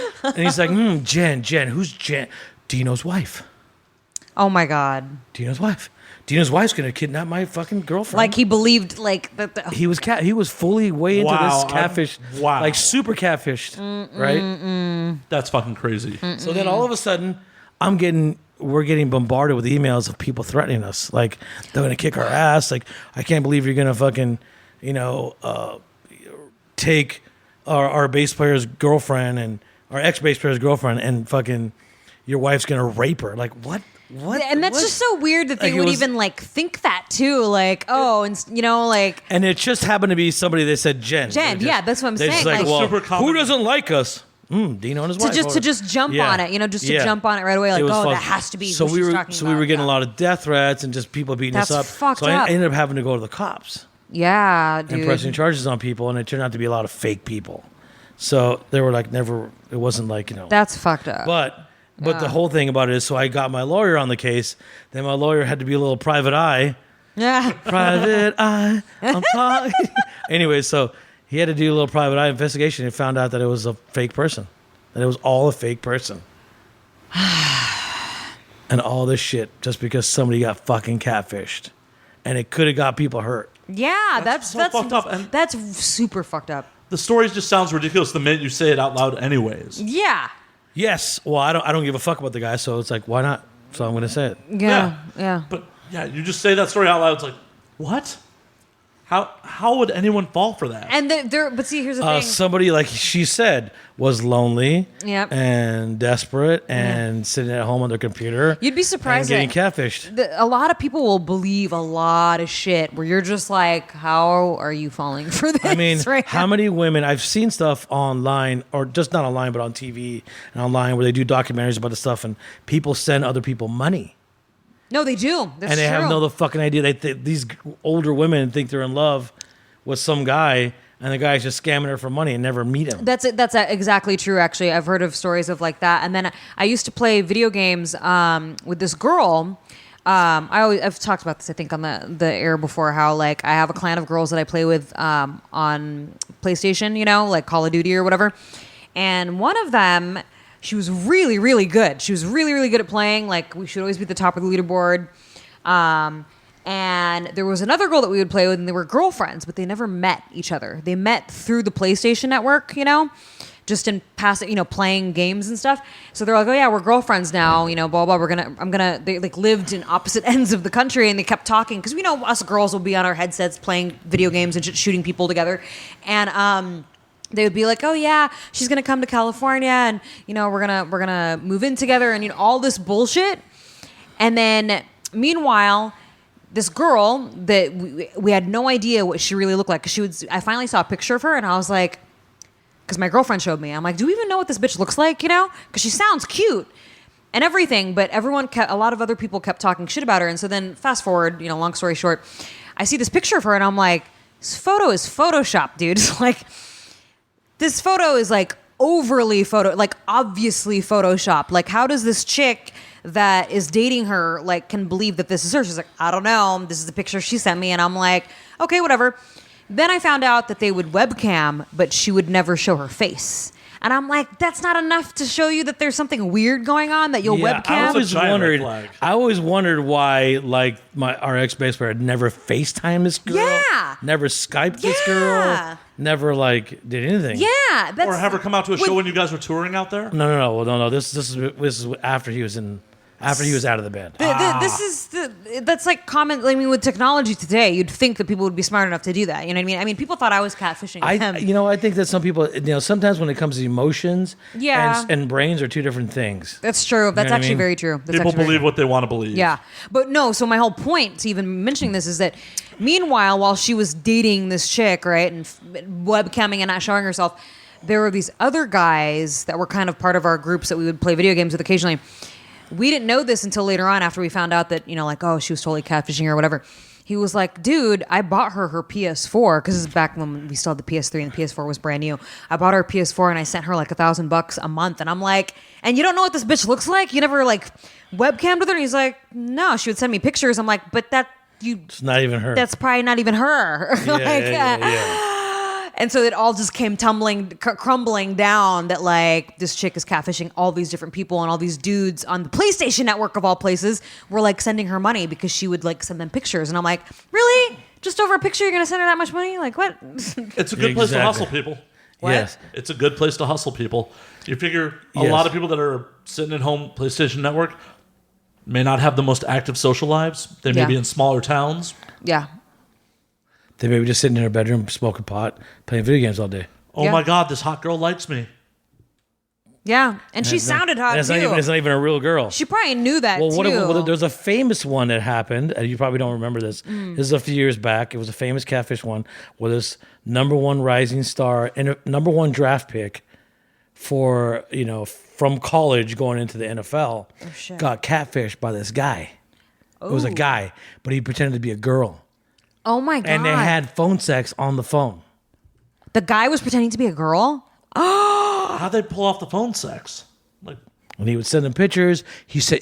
Jen, who's Jen? Dino's wife. Oh my God. Dino's wife. Dino's wife's gonna kidnap my fucking girlfriend. Like he believed that. He was fully way into Wow, this catfish. wow. Like super catfished, right? That's fucking crazy. So then all of a sudden, we're getting bombarded with emails of people threatening us. Like, they're going to kick our ass. Like, I can't believe you're going to fucking, take our bass player's girlfriend and our ex-bass player's girlfriend and fucking your wife's going to rape her. Like, what? And that's just so weird that they Like, it would was- even think that too. Like, And it just happened to be somebody that said Jen. Jen, yeah, that's what I'm they're just saying, like, like- well, Super common. who doesn't like us? Dino and his wife. to just jump Yeah. on it, just to Yeah. jump on it right away. Like, It was oh, fuck- that has to be So who we she's were talking so about. we were getting Yeah. a lot of death threats and just people beating That's us up. fucked so up. I ended up having to go to the cops Yeah, and dude. pressing charges on people, and it turned out to be a lot of fake people. So they were like never. It wasn't like That's fucked up. But the whole thing about it is, so I got my lawyer on the case. Then my lawyer had to be a little private eye. yeah. Private eye. I'm talking. Anyway, so he had to do a little private eye investigation and found out that it was a fake person. That it was all a fake person. And all this shit just because somebody got fucking catfished. And it could have got people hurt. Yeah, that's so fucked up, and- that's super fucked up. The story just sounds ridiculous the minute you say it out loud anyways. Yeah. Yes. Well, I don't give a fuck about the guy, so it's like, why not? So I'm gonna say it. Yeah. But yeah, you just say that story out loud, it's like, what? How would anyone fall for that? And but see, here's the thing. Somebody, like she said, was lonely Yep. and desperate and sitting at home on their computer. You'd be surprised and getting that- catfished. A lot of people will believe a lot of shit where you're just like, how are you falling for this? I mean, right how now? many women, I've seen stuff online, or just not online, but on TV and online, where they do documentaries about this stuff, and people send other people money. No, they do. That's And they true. have no fucking idea. These older women think they're in love with some guy, and the guy's just scamming her for money and never meet him. That's exactly true. Actually, I've heard of stories of like that. And then I used to play video games with this girl. I've talked about this, I think, on the air before. How like I have a clan of girls that I play with on PlayStation. Like Call of Duty or whatever. And one of them, she was really, really good. She was really, really good at playing. Like we should always be at the top of the leaderboard. And there was another girl that we would play with, and they were girlfriends, but they never met each other. They met through the PlayStation Network, just in passing, playing games and stuff. So they're like, oh yeah, we're girlfriends now, blah, blah, they like lived in opposite ends of the country, and they kept talking, because we know us girls will be on our headsets playing video games and shooting people together. And, they would be like, oh yeah, she's gonna come to California, and we're gonna move in together, and all this bullshit. And then meanwhile, this girl that we had no idea what she really looked like, because I finally saw a picture of her, and I was like, because my girlfriend showed me, I'm like, do we even know what this bitch looks like? Because she sounds cute and everything, but a lot of other people kept talking shit about her. And so then fast forward, long story short, I see this picture of her, and I'm like, this photo is Photoshopped, dude. It's like, this photo is like overly obviously Photoshopped. Like, how does this chick that is dating her can believe that this is her? She's like, I don't know. This is the picture she sent me. And I'm like, okay, whatever. Then I found out that they would webcam, but she would never show her face. And I'm like, that's not enough to show you that there's something weird going on that you'll webcam. I always wondered why, our ex-bass player had never FaceTime this girl. Yeah. Never Skyped this girl. Never, did anything. Yeah. Or have her come out to a show when you guys were touring out there? No. Well, no. This is after he was in after he was out of the band. That's like common. I mean, with technology today, you'd think that people would be smart enough to do that. You know what I mean? I mean, people thought I was catfishing him. I think that some people, sometimes when it comes to emotions, Yeah. and brains are two different things. That's true. That's what I actually mean? very true. That's People actually very believe true. what they want to believe. Yeah. But no, so my whole point to even mentioning this is that meanwhile, while she was dating this chick, right, and webcamming and not showing herself, there were these other guys that were kind of part of our groups that we would play video games with occasionally. We didn't know this until later on after we found out that, like, oh, she was totally catfishing or whatever. He was like, dude, I bought her PS4 because this is back when we still had the PS3 and the PS4 was brand new. I bought her PS4 and I sent her like $1,000 a month. And I'm like, and you don't know what this bitch looks like? You never like webcammed with her? And he's like, no, she would send me pictures. I'm like, but It's not even her. that's probably not even her. Yeah. And so it all just came crumbling down that like this chick is catfishing all these different people, and all these dudes on the PlayStation Network of all places were like sending her money because she would like send them pictures. And I'm like, really? Just over a picture, you're going to send her that much money? Like what? It's a good place to Exactly. hustle people. What? Yes. It's a good place to hustle people. You figure a Yes. lot of people that are sitting at home, PlayStation Network, may not have the most active social lives. They may Yeah. be in smaller towns. Yeah. They may be just sitting in their bedroom, smoking pot, playing video games all day. Oh Yeah. my God, this hot girl likes me. Yeah. And she sounded hot And it's too. not even a real girl. She probably knew that Well, too. there's a famous one that happened. You probably don't remember this. This is a few years back. It was a famous catfish one where this #1 rising star and #1 draft pick for, from college going into the NFL shit. got catfished by this guy. It was a guy, but he pretended to be a girl. Oh my God. And they had phone sex on the phone. The guy was pretending to be a girl? How'd they pull off the phone sex? Like, And he would send them pictures. He said,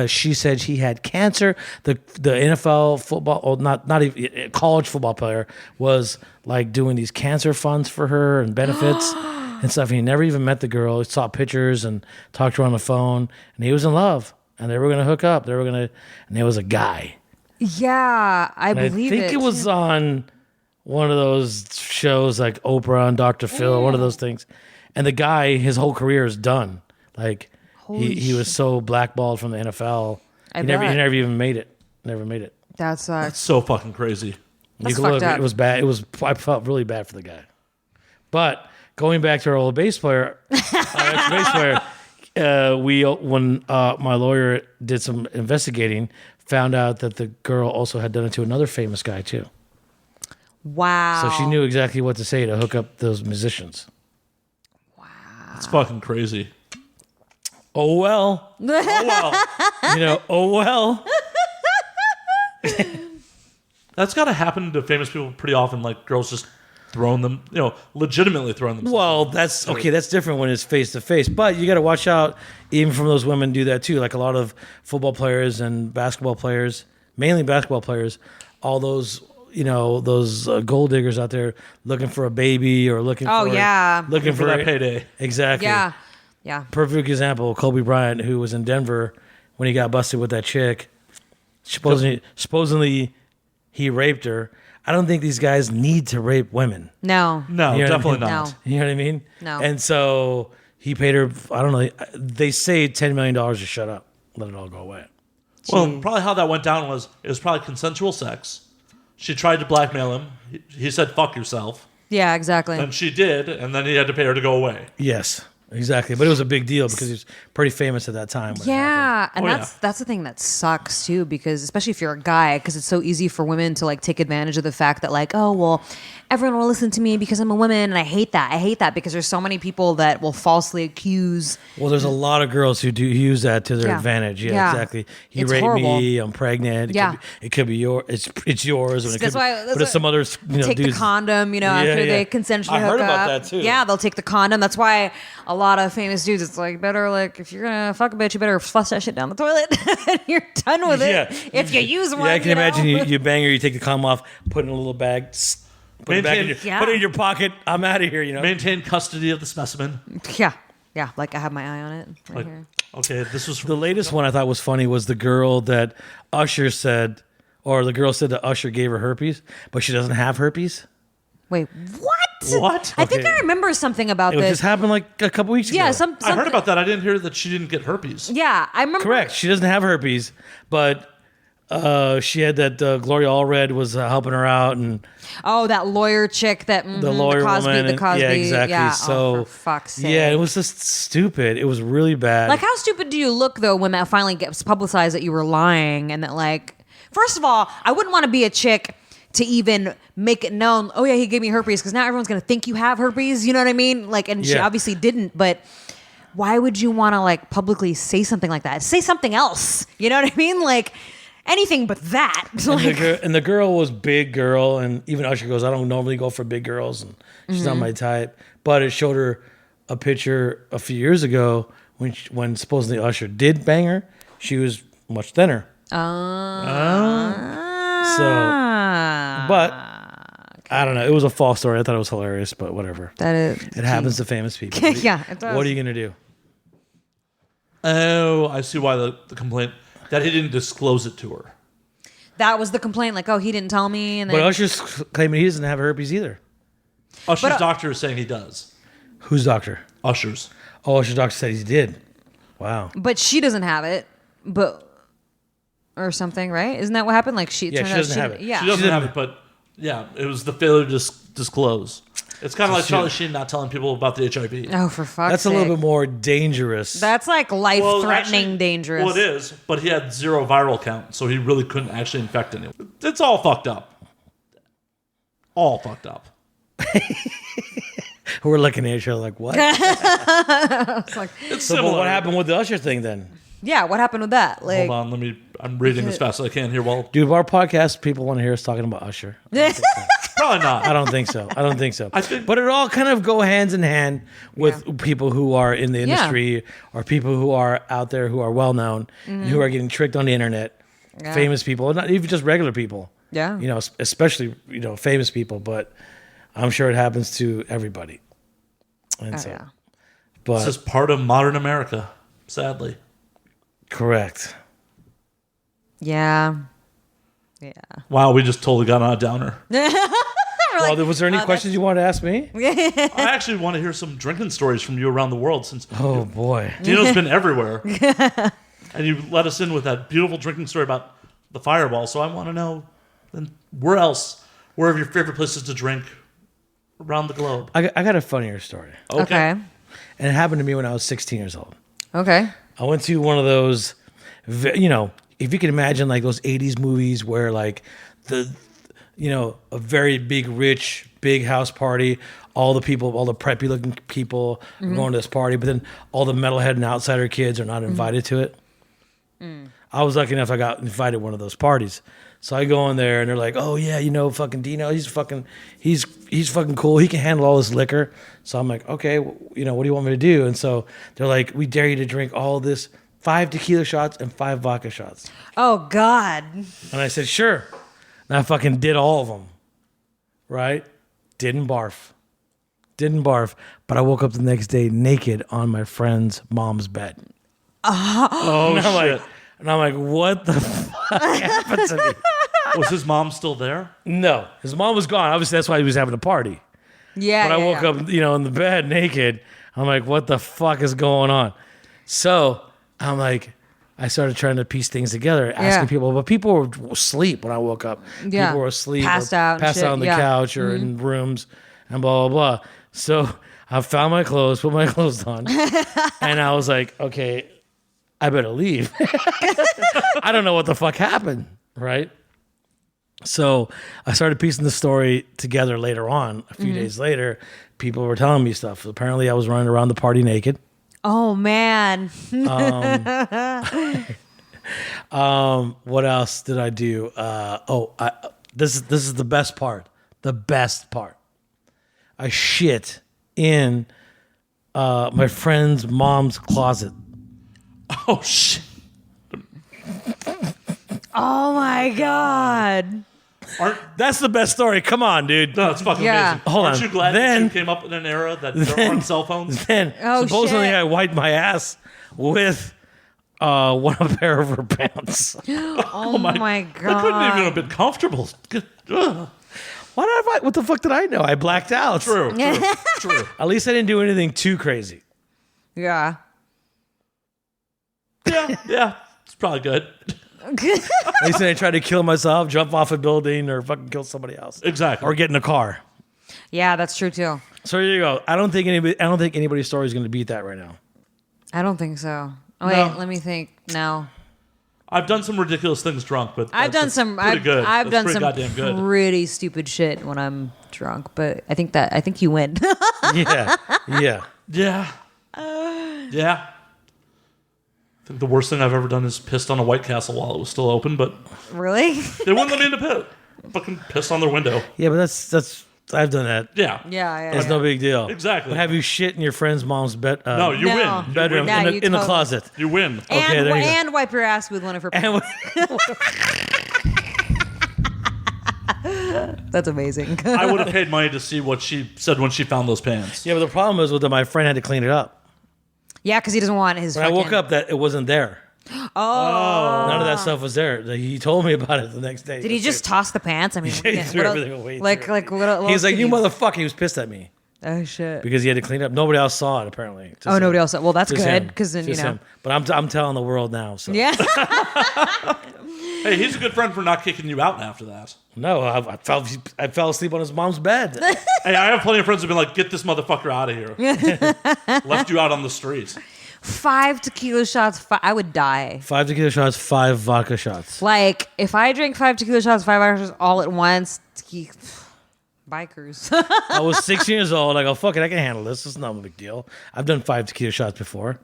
she said she had cancer. The NFL football, or not even college football player, was like doing these cancer funds for her and benefits and stuff. And he never even met the girl. He saw pictures and talked to her on the phone. And he was in love. And they were going to hook up. And it was a guy. Yeah, I And believe I think it was on one of those shows like Oprah and Dr. Phil, one of those things. And the guy, his whole career is done. Like he was so blackballed from the NFL. I He bet. never even made it. Never made it. That sucks. so fucking crazy. That's You can fucked up. It was bad. I felt really bad for the guy. But going back to our old bass player, when my lawyer did some investigating, found out that the girl also had done it to another famous guy too. Wow. So she knew exactly what to say to hook up those musicians. It's fucking crazy. Oh well. Well, Oh well. that's got to happen to famous people pretty often. Like girls just throwing them, legitimately throwing them. Well, that's okay. That's different when it's face to face. But you got to watch out. Even from those women do that too. Like a lot of football players and basketball players, mainly basketball players. All those, those gold diggers out there looking for a baby or looking. Oh, for, yeah. looking for that payday. Exactly. Yeah. Perfect example. Kobe Bryant, who was in Denver when he got busted with that chick. Supposedly, he raped her. I don't think these guys need to rape women. No. No, You know what I definitely mean? not. No. You know what I mean? No. And so he paid her, I don't know, they say $10 million to shut up. Let it all go away. Well, probably how that went down was it was probably consensual sex. She tried to blackmail him. He said, "Fuck yourself," Yeah, exactly. and she did, and then he had to pay her to go away. Yes, exactly. But it was a big deal because he was pretty famous at that time. when it happened. Yeah, and Oh, yeah. that's the thing that sucks too, because especially if you're a guy, because it's so easy for women to like take advantage of the fact that like, oh well, everyone will listen to me because I'm a woman, and I hate that because there's so many people that will falsely accuse. Well, there's a lot of girls who do use that to their Yeah. advantage. Yeah, Yeah. exactly. He It's raped horrible. me. I'm pregnant. Yeah. It could be yours. It's yours. And it That's could why- be, that's but if why- some others, Take the dudes, condom, after Yeah, they yeah. consensually I hook heard up. about that, too. Yeah, they'll take the condom. That's why a lot of famous dudes, it's like better like if you're gonna fuck a bitch, you better flush that shit down the toilet and you're done with it. Yeah. If you use one, Yeah, I can imagine know? you bang her, you take the condom off, put it in a little bag, put it back in Maintain- put it in your pocket. I'm out of here. Maintain custody of the specimen. Yeah, like I have my eye on it right Like, here. okay, this was The latest one I thought was funny was the girl that Usher said, or the girl said that Usher gave her herpes, but she doesn't have herpes. Wait, what? What? I think Okay. I remember something about It this. just happened like a couple weeks ago. Yeah, I heard about that. I didn't hear that she didn't get herpes. Yeah, I remember. Correct. She doesn't have herpes, but she had that Gloria Allred was helping her out, and Oh, that lawyer chick that the lawyer the Cosby, woman. the and- Cosby. yeah, exactly. Yeah. So Oh, for fuck's sake. yeah, it was just stupid. It was really bad. Like, how stupid do you look though when that finally gets publicized that you were lying and that, like, first of all, I wouldn't want to be a chick to even make it known. Oh yeah, he gave me herpes, because now everyone's gonna think you have herpes. You know what I mean? Like, and she Yeah. obviously didn't, but. Why would you want to like publicly say something like that? Say something else. You know what I mean? Like anything but that. Like, and the girl was big girl, and even Usher goes, I don't normally go for big girls, and she's Mm-hmm. not my type. But it showed her a picture a few years ago when supposedly Usher did bang her. She was much thinner. So, but I don't know. It was a false story. I thought it was hilarious, but whatever. that is. It happens to famous people. Yeah, it does. What are you gonna do? Oh, I see why the complaint that he didn't disclose it to her. That was the complaint. Like, oh, he didn't tell me. And then, But Usher's claiming he doesn't have herpes either. Usher's But, doctor is saying he does. Who's doctor? Usher's. Oh, Usher's doctor said he did. Wow. but she doesn't have it. But or something, right? Isn't that what happened? Like she. Yeah, turned she out doesn't have it. Yeah. She doesn't didn't- have it, but yeah, it was the failure to disclose. It's kind of like Charlie Sheen not telling people about the HIV. Oh, for fuck's That's a sake. little bit more dangerous. That's like life-threatening, actually- dangerous. Well, it is, but he had 0 viral count, so he really couldn't actually infect anyone. It's all fucked up. All fucked up. We're looking at each other like, what? It's like, It's So similar. what happened with the Usher thing then? yeah, what happened with that? Like, Hold on, I'm reading as fast as I can here. Well, Dude, our podcast, people want to hear us talking about Usher. probably not. I don't think so. I don't think so. I think- but it all kind of go hands in hand with people who are in the industry or people who are out there who are well known and who are getting tricked on the internet. Yeah. Famous people, not even just regular people. Yeah. You know, especially, famous people, but I'm sure it happens to everybody. And oh, yeah. But This is part of modern America, sadly. correct. Yeah. Yeah. Wow, we just totally got on a downer. Well, was there any questions you wanted to ask me? I actually want to hear some drinking stories from you around the world, since Oh boy. Dino's been everywhere. And you let us in with that beautiful drinking story about the fireball. So I want to know, then where else? Where are your favorite places to drink around the globe? I got a funnier story. Okay. And it happened to me when I was 16 years old. Okay. I went to one of those, if you can imagine like those 80s movies where like a very big, rich, big house party, all the people, all the preppy looking people are going to this party, but then all the metalhead and outsider kids are not invited to it. I was lucky enough I got invited to one of those parties. So I go in there and they're like, oh yeah, fucking Dino, he's fucking cool. He can handle all this liquor. So I'm like, okay, what do you want me to do? And so they're like, we dare you to drink all this 5 tequila shots and 5 vodka shots. Oh God. And I said, sure. And I fucking did all of them. Right? Didn't barf. But I woke up the next day naked on my friend's mom's bed. Oh, shit. And I'm like, what the fuck happened to me? Was his mom still there? No, his mom was gone. Obviously, that's why he was having a party. Yeah. But I woke up, in the bed naked. I'm like, what the fuck is going on? So I'm like, I started trying to piece things together, asking people. But people were asleep when I woke up. Yeah. People were asleep, Passed or out and passed shit. out on the Yeah. couch or in rooms, and blah blah blah. So I found my clothes, put my clothes on, and I was like, okay, I better leave. I don't know what the fuck happened, right? So I started piecing the story together later on. A few days later, people were telling me stuff. Apparently, I was running around the party naked. Oh man. What else did I do? This is the best part. The best part. I shit in my friend's mom's closet. Oh, shit. Oh my God. That's the best story. Come on, dude. No, it's fucking Yeah. amazing. Hold Aren't on. you glad Then- that you came up in an era that there aren't cell phones? Then Oh, supposedly shit. I wiped my ass with one pair of her pants. Oh my God. I couldn't even have been comfortable. Ugh. Why did I? What the fuck did I know? I blacked out. True. True. At least I didn't do anything too crazy. Yeah. Yeah. It's probably good. At least I didn't try to kill myself, jump off a building, or fucking kill somebody else. Exactly. Or get in a car. Yeah, that's true too. So there you go. I don't think anybody's story is going to beat that right now. I don't think so. Oh, wait, No. let me think. No. I've done some ridiculous things drunk, but I've done that's some. pretty good. I've That's done pretty some goddamn good. pretty stupid shit when I'm drunk, but I think you win. Yeah. Yeah. Yeah. I think the worst thing I've ever done is pissed on a White Castle while it was still open, but Really? they wouldn't let me in the pit. Fucking pissed on their window. Yeah, but that's I've done that. Yeah. Yeah. It's no big deal. Exactly. But have you shit in your friend's mom's bed? No, you No. win. You bedroom win. No, in you the totally- closet. You win. Okay, there you go. And wipe your ass with one of her pants. And That's amazing. I would have paid money to see what she said when she found those pants. yeah, but the problem is that my friend had to clean it up. Yeah, because he doesn't want his. When I woke up, that it wasn't there. Oh. None of that stuff was there. He told me about it the next day. Did he just toss the pants? I mean, He threw what everything else- away. Like what else He's like, could you he- motherfucker. He was pissed at me Oh shit. because he had to clean up. Nobody else saw it apparently. Just Oh, him. nobody else. Well, that's Just good him. because then Just you know. him. But I'm telling the world now. So Yeah. Hey, he's a good friend for not kicking you out after that. no, I fell asleep on his mom's bed. Hey, I have plenty of friends who've been like, get this motherfucker out of here. Left you out on the street. 5 tequila shots. I would die. 5 tequila shots, 5 vodka shots. Like if I drink 5 tequila shots, 5 hours all at once. Bikers. I was 6 years old. I go, fuck it, I can handle this. It's not a big deal. I've done 5 tequila shots before.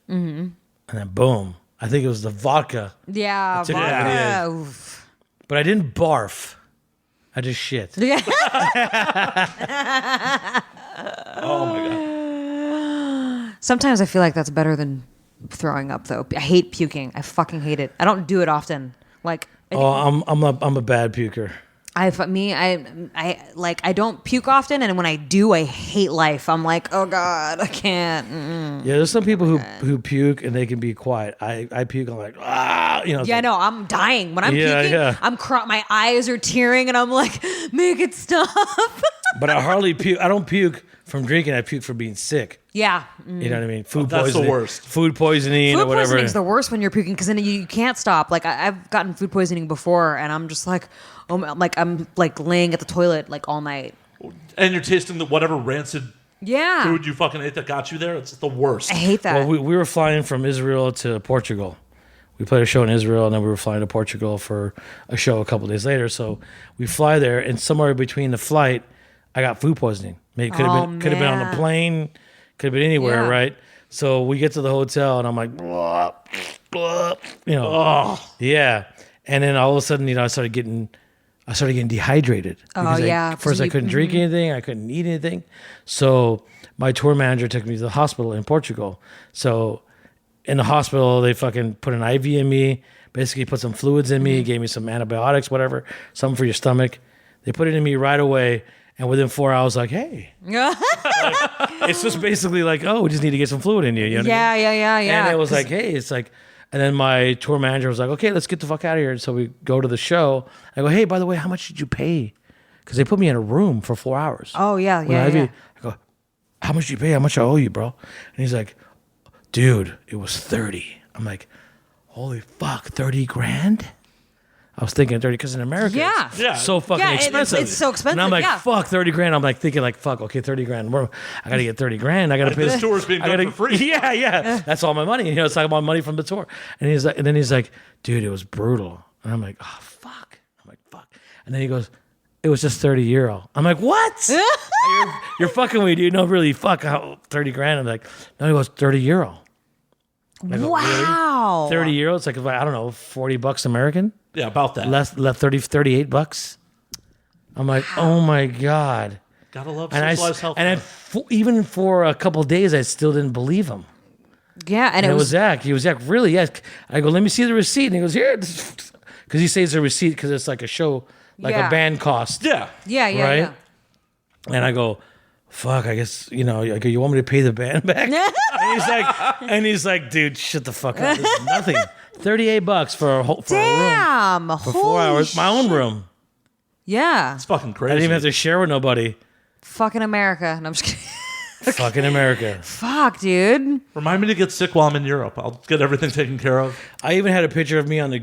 Mm-hmm. And then boom. I think it was the vodka. Yeah. took it vodka. over Oof. But I didn't barf. I just shit. Yeah. Oh my god. Sometimes I feel like that's better than throwing up, though. I hate puking. I fucking hate it. I don't do it often. Like, Oh, I'm a bad puker. I don't puke often, and when I do, I hate life. I'm like, oh god, I can't. Yeah, there's some people who puke and they can be quiet. I puke. I'm like, ah, you know. it's Yeah, like- no, I'm dying when I'm Yeah, puking. yeah. My eyes are tearing, and I'm like, make it stop. But I hardly puke. I don't puke from drinking. I puke from being sick. Yeah. You know what I mean? Food that's the poisoning. worst. Food poisoning or Food whatever. poisoning is the worst when you're puking because then you can't stop. Like I've gotten food poisoning before, and I'm just like, oh, I'm like laying at the toilet like all night. And you're tasting whatever rancid Yeah, food you fucking ate that got you there. It's the worst. I hate that. Well, we were flying from Israel to Portugal. We played a show in Israel, and then we were flying to Portugal for a show a couple days later. So we fly there, and somewhere between the flight, I got food poisoning. Maybe could have been on man. a plane, could have been anywhere, Yeah. right? So we get to the hotel, and I'm like, blah, blah, yeah. And then all of a sudden, I started getting dehydrated. Because yeah, At first, I you- couldn't drink anything. I couldn't eat anything. So my tour manager took me to the hospital in Portugal. So in the hospital, they fucking put an IV in me, basically put some fluids in me, gave me some antibiotics, whatever, something for your stomach. They put it in me right away. And within 4 hours, like, hey, it's just basically like, oh, we just need to get some fluid in you. You know what I mean? yeah. And it was 'Cause- like, hey, it's like, and then my tour manager was like, okay, let's get the fuck out of here. And so we go to the show. I go, hey, by the way, how much did you pay? Because they put me in a room for 4 hours. Oh, yeah, With yeah, an IV. yeah. I go, how much did you pay? How much I owe you, bro? And he's like, dude, it was 30. I'm like, holy fuck, 30 grand? I was thinking 30 because in America, Yeah. it's Yeah. so fucking Yeah, it's- expensive. it's so expensive, And I'm like, yeah. fuck, 30 grand. I'm like thinking like, fuck, okay, 30 grand. I got to get 30 grand. I got to pay This tour's being done for free. Yeah. That's all my money. It's like my money from the tour. And he's like, and then he's like, dude, it was brutal. And I'm like, oh, fuck. I'm like, fuck. And then he goes, it was just 30 euro. I'm like, what? you're fucking with me, dude. No, really, fuck. How, 30 grand. I'm like, no, he goes, 30 euro. I go, Wow. 30 euro. It's like, I don't know, $40 American. Yeah, about that. Left 38 bucks. I'm like, oh my God. Gotta love And socialized health. even for a couple of days, I still didn't believe him. Yeah, and And it it was was Zach. He was Zach, really? Yes. I go, let me see the receipt. And he goes, here. Because he says a receipt because it's like a show, like Yeah. a band cost. yeah. yeah. Right? And I go, fuck, I guess, I go, you want me to pay the band back? and he's like, dude, shut the fuck up. This is nothing. $38 for a room. Damn. For 4 hours. My own room. Yeah. It's fucking I crazy. didn't even have to share with nobody. Fucking America. No, I'm just kidding. Fucking America. Fuck, dude. Remind me to get sick while I'm in Europe. I'll get everything taken care of. I even had a picture of me on the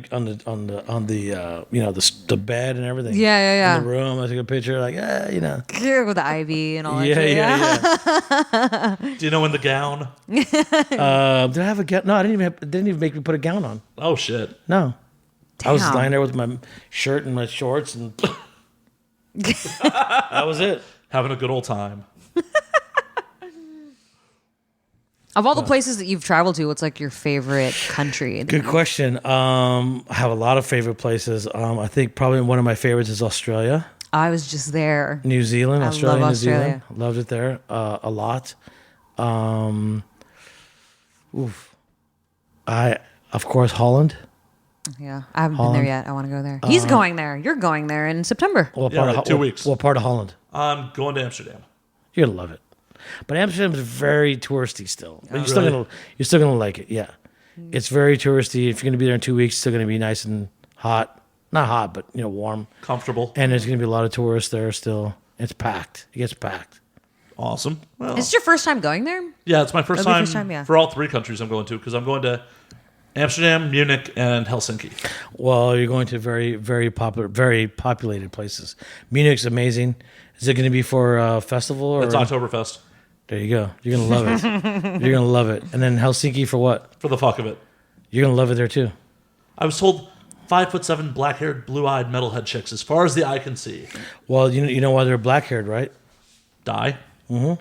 the bed and everything. Yeah. In the room, I took a picture like With the IV and all that Yeah, shit. yeah. Do you know in the gown? Did I have a gown? No, I didn't even make me put a gown on. Oh shit. No. I was Damn. lying there with my shirt and my shorts and that was it. Having a good old time. Of all the places that you've traveled to, what's like your favorite country? Good question. I have a lot of favorite places. I think probably one of my favorites is Australia, I was just there. New Zealand, I Australia, love New Zealand. Australia. Loved it there a lot. Of course, Holland. Yeah, I haven't been Holland. there yet. I want to go there. He's going there. You're going there in September. What Yeah, part like of 2 weeks. What part of Holland? I'm going to Amsterdam. You're gonna love it. But Amsterdam is very touristy still. But really? you're still gonna like it. Yeah, it's very touristy. If you're gonna be there in 2 weeks, it's still gonna be nice and hot. Not hot, but warm. Comfortable. And there's gonna be a lot of tourists there still. It's packed. It gets packed. Awesome. Well, Is it your first time going there? yeah, it's my first That'll be time, first time, yeah. for all 3 countries I'm going to, because I'm going to Amsterdam, Munich, and Helsinki. Well, you're going to very, very popular, very populated places. Munich's amazing. Is it going to be for a festival or? It's Oktoberfest. There you go. You're gonna love it. You're gonna love it. And then Helsinki for what? For the fuck of it. You're gonna love it there too. I was told 5'7", black-haired, blue-eyed metalhead chicks, as far as the eye can see. Well, you know why they're black haired, right? Die. They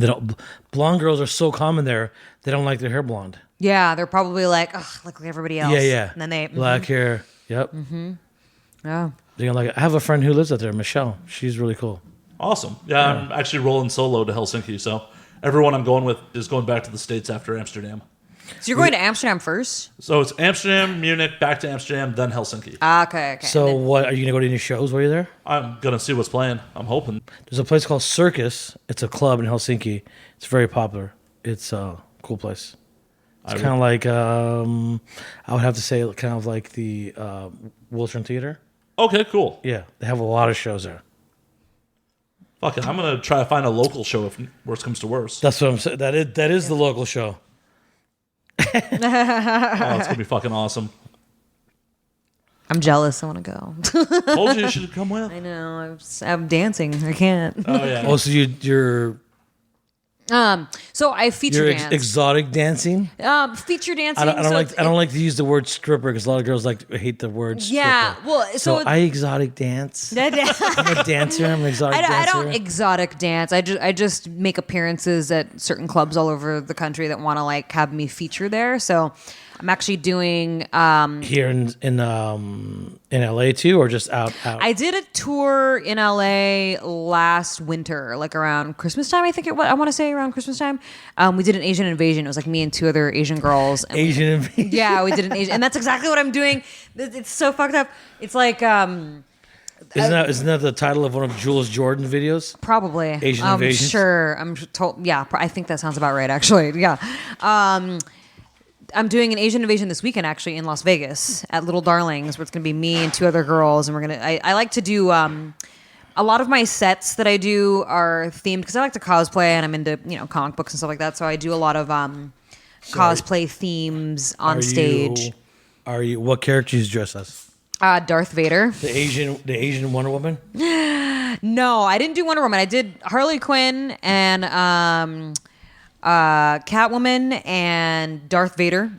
don't. Blonde girls are so common there. They don't like their hair blonde. Yeah, they're probably like, ugh, like everybody else. Yeah. And then they black hair. Yep. Oh, They're gonna like it. I have a friend who lives out there, Michelle. She's really cool. Awesome. Yeah, I'm actually rolling solo to Helsinki, so everyone I'm going with is going back to the States after Amsterdam. So you're going to Amsterdam first? So it's Amsterdam, Munich, back to Amsterdam, then Helsinki. Okay. So And then- what are you gonna go to any shows while you're there? I'm going to see what's playing. I'm hoping. There's a place called Circus. It's a club in Helsinki. It's very popular. It's a cool place. It's kind of like I would have to say kind of like the Wiltern Theater. Okay, cool. Yeah, they have a lot of shows there. Fuck it. I'm going to try to find a local show if worst comes to worst. That's what I'm saying. That is the local show. Oh, it's going to be fucking awesome. I'm jealous. I want to go. Told you should come with. I know. I'm dancing. I can't. Oh, yeah. Oh, so you're So I feature dance. exotic dancing. Feature dancing. I don't like to use the word stripper because a lot of girls hate the word stripper. Yeah. Well, So so I exotic dance. I'm a dancer. I'm an exotic I dancer. don't exotic dance. I just make appearances at certain clubs all over the country that want to like have me feature there. So I'm actually doing. Here in LA too, or just out. I did a tour in LA last winter, like around Christmas time. I think it was. I want to say around Christmas time. We did an Asian invasion. It was like me and 2 other Asian girls. And Asian invasion. yeah, we did an Asian, and that's exactly what I'm doing. It's so fucked up. It's like. Isn't that the title of one of Jules Jordan videos? Probably. Asian invasion? Sure. I'm told. Yeah, I think that sounds about right, actually. Yeah. I'm doing an Asian invasion this weekend, actually, in Las Vegas at Little Darlings, where it's going to be me and 2 other girls. And we're going to, I like to do, a lot of my sets that I do are themed because I like to cosplay and I'm into, comic books and stuff like that. So I do a lot of cosplay themes on stage. What characters you dress as? Darth Vader. The Asian Wonder Woman? No, I didn't do Wonder Woman. I did Harley Quinn and Catwoman and Darth Vader.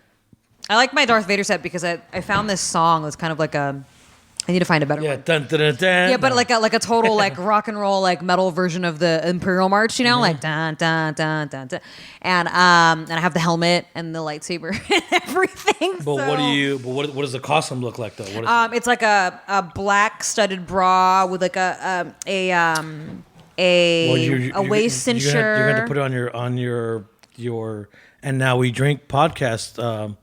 I like my Darth Vader set because I found this song that's kind of like a. I need to find a better one. Dun, dun, dun, dun. Yeah, but like a total like rock and roll like metal version of the Imperial March, like dun dun dun dun dun, and I have the helmet and the lightsaber and everything. But what does the costume look like though? What is It's like a black studded bra with like a waist cincher. You're going to put it on your and now we drink podcast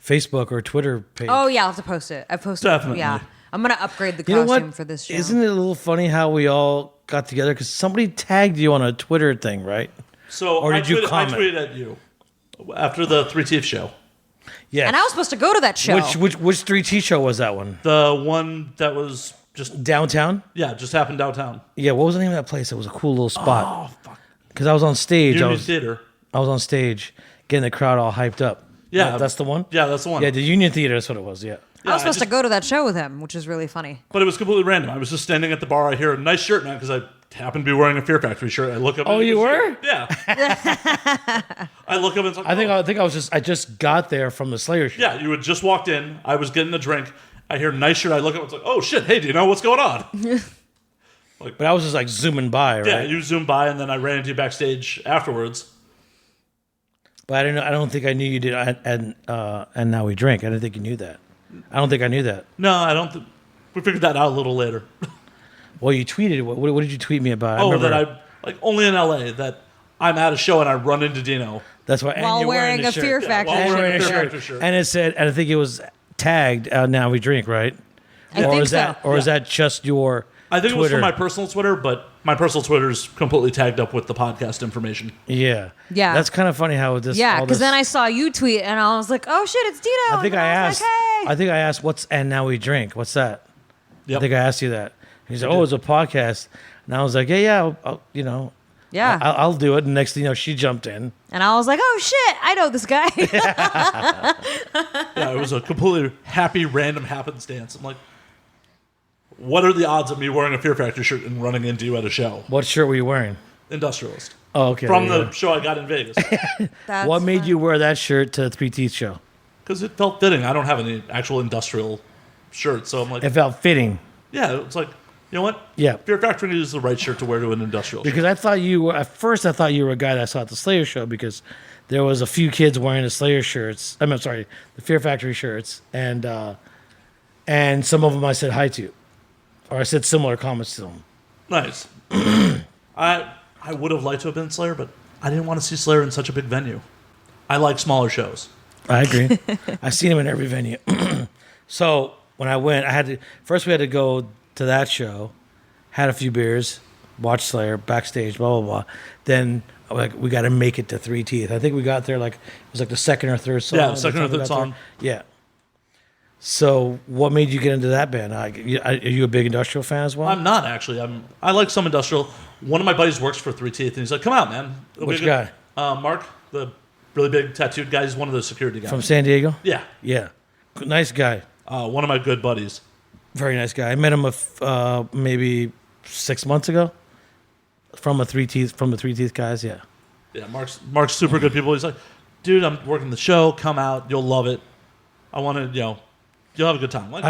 Facebook or Twitter page. Oh yeah, I'll have to post it. I posted. Definitely. Yeah, I'm gonna upgrade the You know costume what? for this show. Isn't it a little funny how we all got together because somebody tagged you on a Twitter thing, right? So Or did you comment? I tweeted at you after the 3 Teeth show. Yeah. And I was supposed to go to that show. Which 3T show was that one? The one that was Just Downtown? just happened downtown. Yeah, what was the name of that place? It was a cool little spot. Oh fuck! Because I was on stage. Union Theater. I was on stage getting the crowd all hyped up. Yeah, That's the one? Yeah, that's the one. Yeah, the Union Theater, that's what it was, yeah. I was supposed to go to that show with him, which is really funny. But it was completely random. I was just standing at the bar. I hear a nice shirt, man, because I happened to be wearing a Fear Factory shirt. I look up. Oh, you were? Yeah. I look up and it's like, I think I just got there from the Slayer show. yeah, you had just walked in. I was getting a drink. I hear nice shirt. I look up and it's like, oh shit, hey, do you know what's going on? But I was just like zooming by, right? Yeah, you zoomed by and then I ran into you backstage afterwards. But I don't think I knew you did. And now we drink. I didn't think you knew that. I don't think I knew that. No, I don't. We figured that out a little later. Well, you tweeted. What did you tweet me about? Oh, that I like only in LA that I'm at a show and I run into Dino. That's why. While you're wearing a shirt. Fear Factory while shirt. wearing a Fear Factory shirt. And it said, and I think it was tagged. Now we drink, right? I think so. Is that just your? I think Twitter? it was for my personal Twitter, but my personal Twitter's completely tagged up with the podcast information. Yeah. Yeah. That's kind of funny how this. Yeah, all because this- then I saw you tweet, and I was like, "Oh shit, it's Dino!" I think and I was asked. like, "Hey." I think I asked, "What's and now we drink? What's that?" Yep. I think I asked you that. He said, "Oh, it's a podcast," and I was like, "Yeah, I'll Yeah. I'll do it." And next thing you know, she jumped in. And I was like, "Oh shit, I know this guy." Yeah, it was a completely happy, random happenstance. I'm like, what are the odds of me wearing a Fear Factory shirt and running into you at a show? What shirt were you wearing? Industrialist. Oh, okay. From there you the show I got in Vegas. That's what made fun. you wear that shirt to the Three Teeth show? Because it felt fitting. I don't have any actual industrial shirts. So I'm like, It felt fitting. yeah, it's like, you know what? Yeah. Fear Factory is the right shirt to wear to an industrial Because I thought you were, at first I thought you were a guy that saw at the Slayer show because there was a few kids wearing the Slayer shirts. I'm sorry, the Fear Factory shirts, and some of them I said hi to, or I said similar comments to them. Nice. I would have liked to have been Slayer, but I didn't want to see Slayer in such a big venue. I like smaller shows. I agree. I've seen him in every venue. So when I went, we had to go to that show, had a few beers, watch Slayer backstage, blah blah blah. Then we got to make it to Three Teeth. I think we got there it was like the second or third song. Yeah, second or third song. Yeah. So what made you get into that band? Are you a big industrial fan as well? I'm not actually. I like some industrial. One of my buddies works for Three Teeth, and he's like, "Come out, man." It'll be Which good." guy? Mark, the really big tattooed guy. He's one of the security guys. From San Diego? Yeah. Yeah. Nice guy. One of my good buddies. Very nice guy. I met him maybe 6 months ago. From the Three Teeth guys, yeah. Yeah, Mark's super good people. He's like, "Dude, I'm working the show. Come out. You'll love it. I want to, you'll have a good time." Like,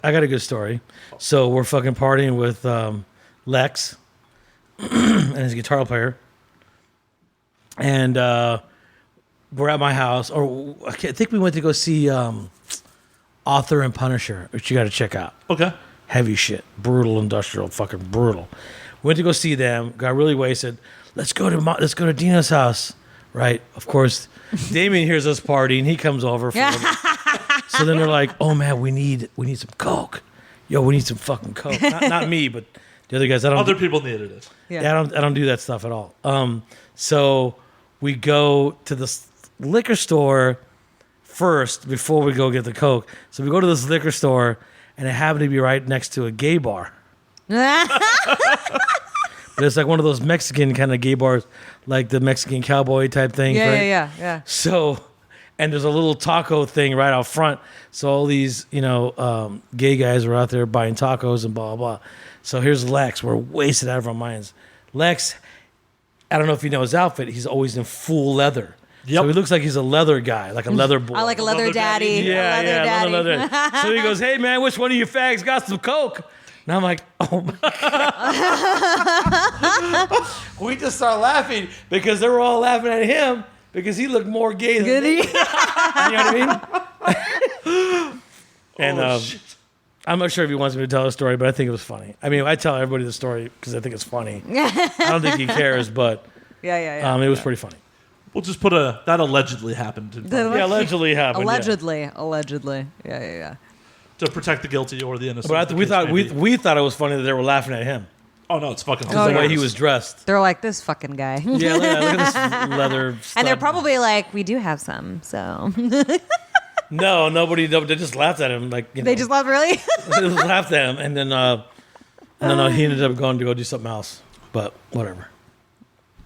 I got a good story. So we're fucking partying with Lex and his guitar player. And we're at my house. I think we went to go see Author and Punisher, which you got to check out. Okay. Heavy shit. Brutal, industrial, fucking brutal. Went to go see them. Got really wasted. Let's go to Dino's house. Right? Of course, Damien hears us partying. He comes over. So then they're like, "Oh man, we need some coke. Yo, we need some fucking coke." Not me, but the other guys. Other people needed it. Yeah. I don't do that stuff at all. So we go to the liquor store first before we go get the coke. So we go to this liquor store, and it happened to be right next to a gay bar. But it's like one of those Mexican kind of gay bars, like the Mexican cowboy type thing. Yeah, right? yeah. So, and there's a little taco thing right out front. So all these, gay guys were out there buying tacos and blah, blah, blah. So here's Lex. We're wasted out of our minds. Lex, I don't know if you know his outfit. He's always in full leather. Yep. So he looks like he's a leher guy, like a leather boy. I like a leather daddy. Yeah, a leather daddy. leather. So he goes, "Hey man, which one of you fags got some coke?" And I'm like, "Oh my god!" We just start laughing because they were all laughing at him because he looked more gay than me. You know what I mean? And Shit. I'm not sure if he wants me to tell a story, but I think it was funny. I mean, I tell everybody the story because I think it's funny. I don't think he cares, but Yeah. it was pretty funny. We'll just put that allegedly happened Yeah, allegedly happened. yeah. Allegedly. Yeah. to protect the guilty or the innocent. But we thought it was funny that they were laughing at him. Oh no, it's fucking The hilarious. way he was dressed. They're like, this fucking guy. Yeah, look at this leather. And they're stud. probably like, we do have some, so. No, nobody. They just laughed at him. Like They just laughed, really? they just laughed at him, and then he ended up going to go do something else. But whatever.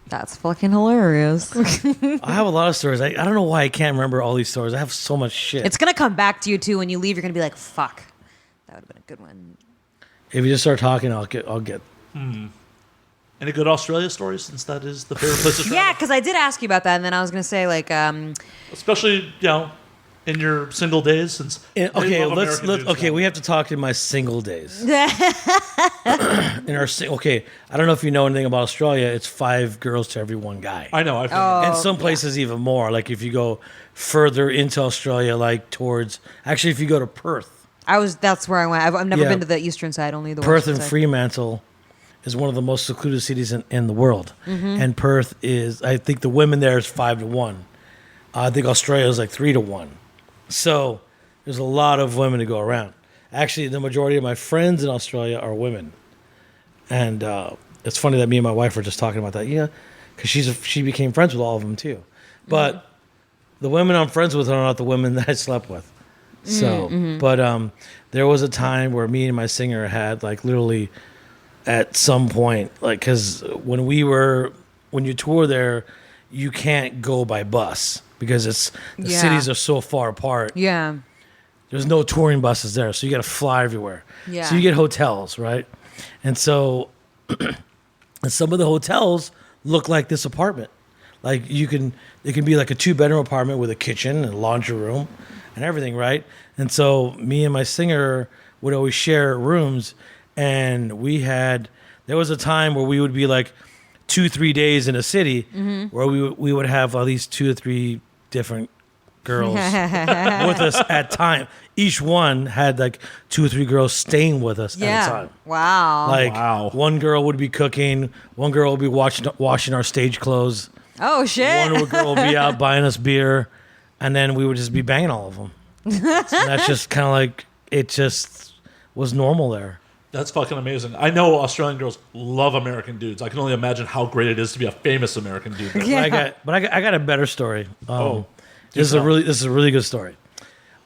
That's fucking hilarious. I have a lot of stories. I don't know why I can't remember all these stories. I have so much shit. It's gonna come back to you too when you leave. You're gonna be like, "Fuck, that would have been a good one." If you just start talking, I'll get. Any good Australia stories, since that is the favorite place to travel? Yeah, because I did ask you about that, and then I was gonna say like, Especially, in your single days, since they Okay, love let's American dudes okay. now. We have to talk in my single days. In our okay, I don't know if you know anything about Australia. It's 5 girls to every 1 guy. I know. I've And some places even more. Like if you go further into Australia, like towards actually, if you go to Perth, that's where I went. I've never Yeah. been to the eastern side, only the Perth western and side. Fremantle is one of the most secluded cities in the world. And Perth is, I think the women there is 5 to 1. I think Australia is like 3 to 1. So there's a lot of women to go around. Actually, the majority of my friends in Australia are women. And it's funny that me and my wife were just talking about that. Yeah, because she became friends with all of them too. But the women I'm friends with are not the women that I slept with. So, but there was a time where me and my singer had like literally at some point, like, because when you tour there, you can't go by bus because the Yeah. cities are so far apart. Yeah. There's no touring buses there, so you got to fly everywhere. Yeah. So you get hotels, right? And so and some of the hotels look like this apartment. Like it can be like a 2-bedroom apartment with a kitchen and a laundry room and everything, right? And so me and my singer would always share rooms, and there was a time where we would be like 2-3 days in a city where we would have at least 2 or 3 different girls with us at time. Each one had like 2 or 3 girls staying with us at a time. Wow. Like Wow. one girl would be cooking, one girl would be washing our stage clothes, Oh shit. one girl would be out buying us beer, and then we would just be banging all of them. And that's just kind of like it just was normal there. That's fucking amazing. I know Australian girls love American dudes. I can only imagine how great it is to be a famous American dude. Yeah. I got a better story. Oh, This is do a really good story.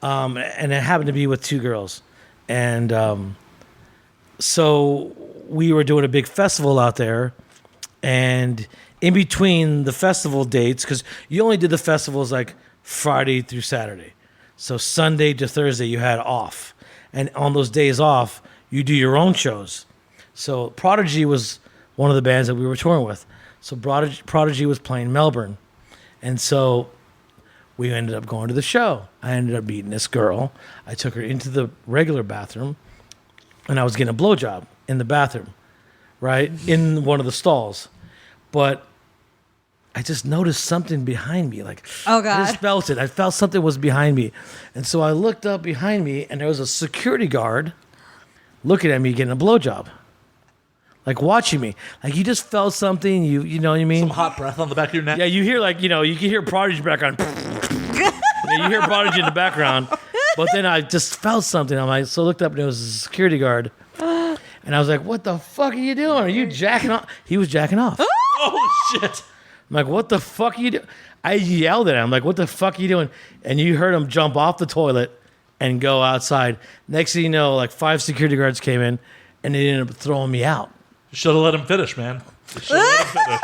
And it happened to be with 2 girls. And so we were doing a big festival out there. And in between the festival dates, because you only did the festivals like Friday through Saturday. So Sunday to Thursday you had off. And on those days off, you do your own shows. So Prodigy was one of the bands that we were touring with. So Prodigy was playing Melbourne. And so we ended up going to the show. I ended up meeting this girl. I took her into the regular bathroom, and I was getting a blowjob in the bathroom, right? In one of the stalls. But I just noticed something behind me. Like, Oh, God. I just felt it. I felt something was behind me. And so I looked up behind me, and there was a security guard looking at me getting a blowjob. Like, watching me. Like, you just felt something. You know what I mean? Some hot breath on the back of your neck. Yeah, you hear like, you can hear Prodigy in the background. Yeah, you hear Prodigy in the background. But then I just felt something. I'm like, so I looked up and it was a security guard. And I was like, what the fuck are you doing? Are you jacking off? He was jacking off. I'm Oh, shit. like, what the fuck are you doing? I yelled at him, like, what the fuck are you doing? And you heard him jump off the toilet and go outside. Next thing you know, like 5 security guards came in and they ended up throwing me out. You should have let him finish, man. You should have let him finish.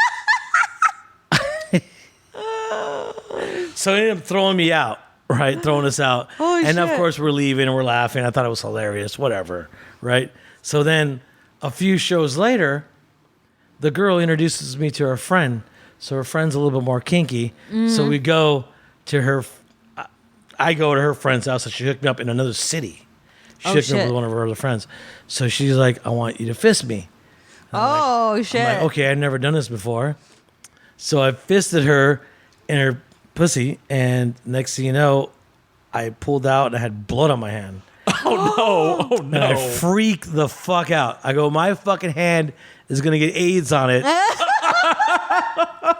So they ended up throwing me out, right? Throwing us out. Holy and of shit. course, we're leaving and we're laughing. I thought it was hilarious, whatever, right? So then a few shows later, the girl introduces me to her friend. So her friend's a little bit more kinky. So we go to her, I go to her friend's house, and she hooked me up in another city. She Oh, hooked me up shit. with one of her other friends. So she's like, I want you to fist me. Oh shit. I'm like, okay, I've never done this before. So I fisted her in her pussy, and next thing you know, I pulled out and I had blood on my hand. Oh, no. Oh, And I no. freaked the fuck out. I go, my fucking hand is going to get AIDS on it.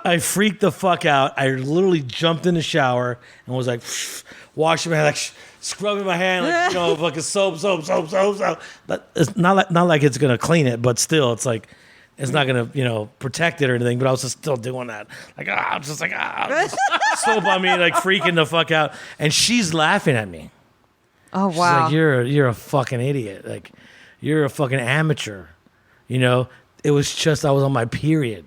I freaked the fuck out. I literally jumped in the shower and was like, washing my hand, like scrubbing my hand, like, fucking soap. But it's not like it's going to clean it, but still, it's like, it's not gonna, protect it or anything. But I was just still doing that. Like, I'm just like, soap on me, like freaking the fuck out. And she's laughing at me. Oh She's wow. like, you're a fucking idiot. Like, you're a fucking amateur. It was just I was on my period.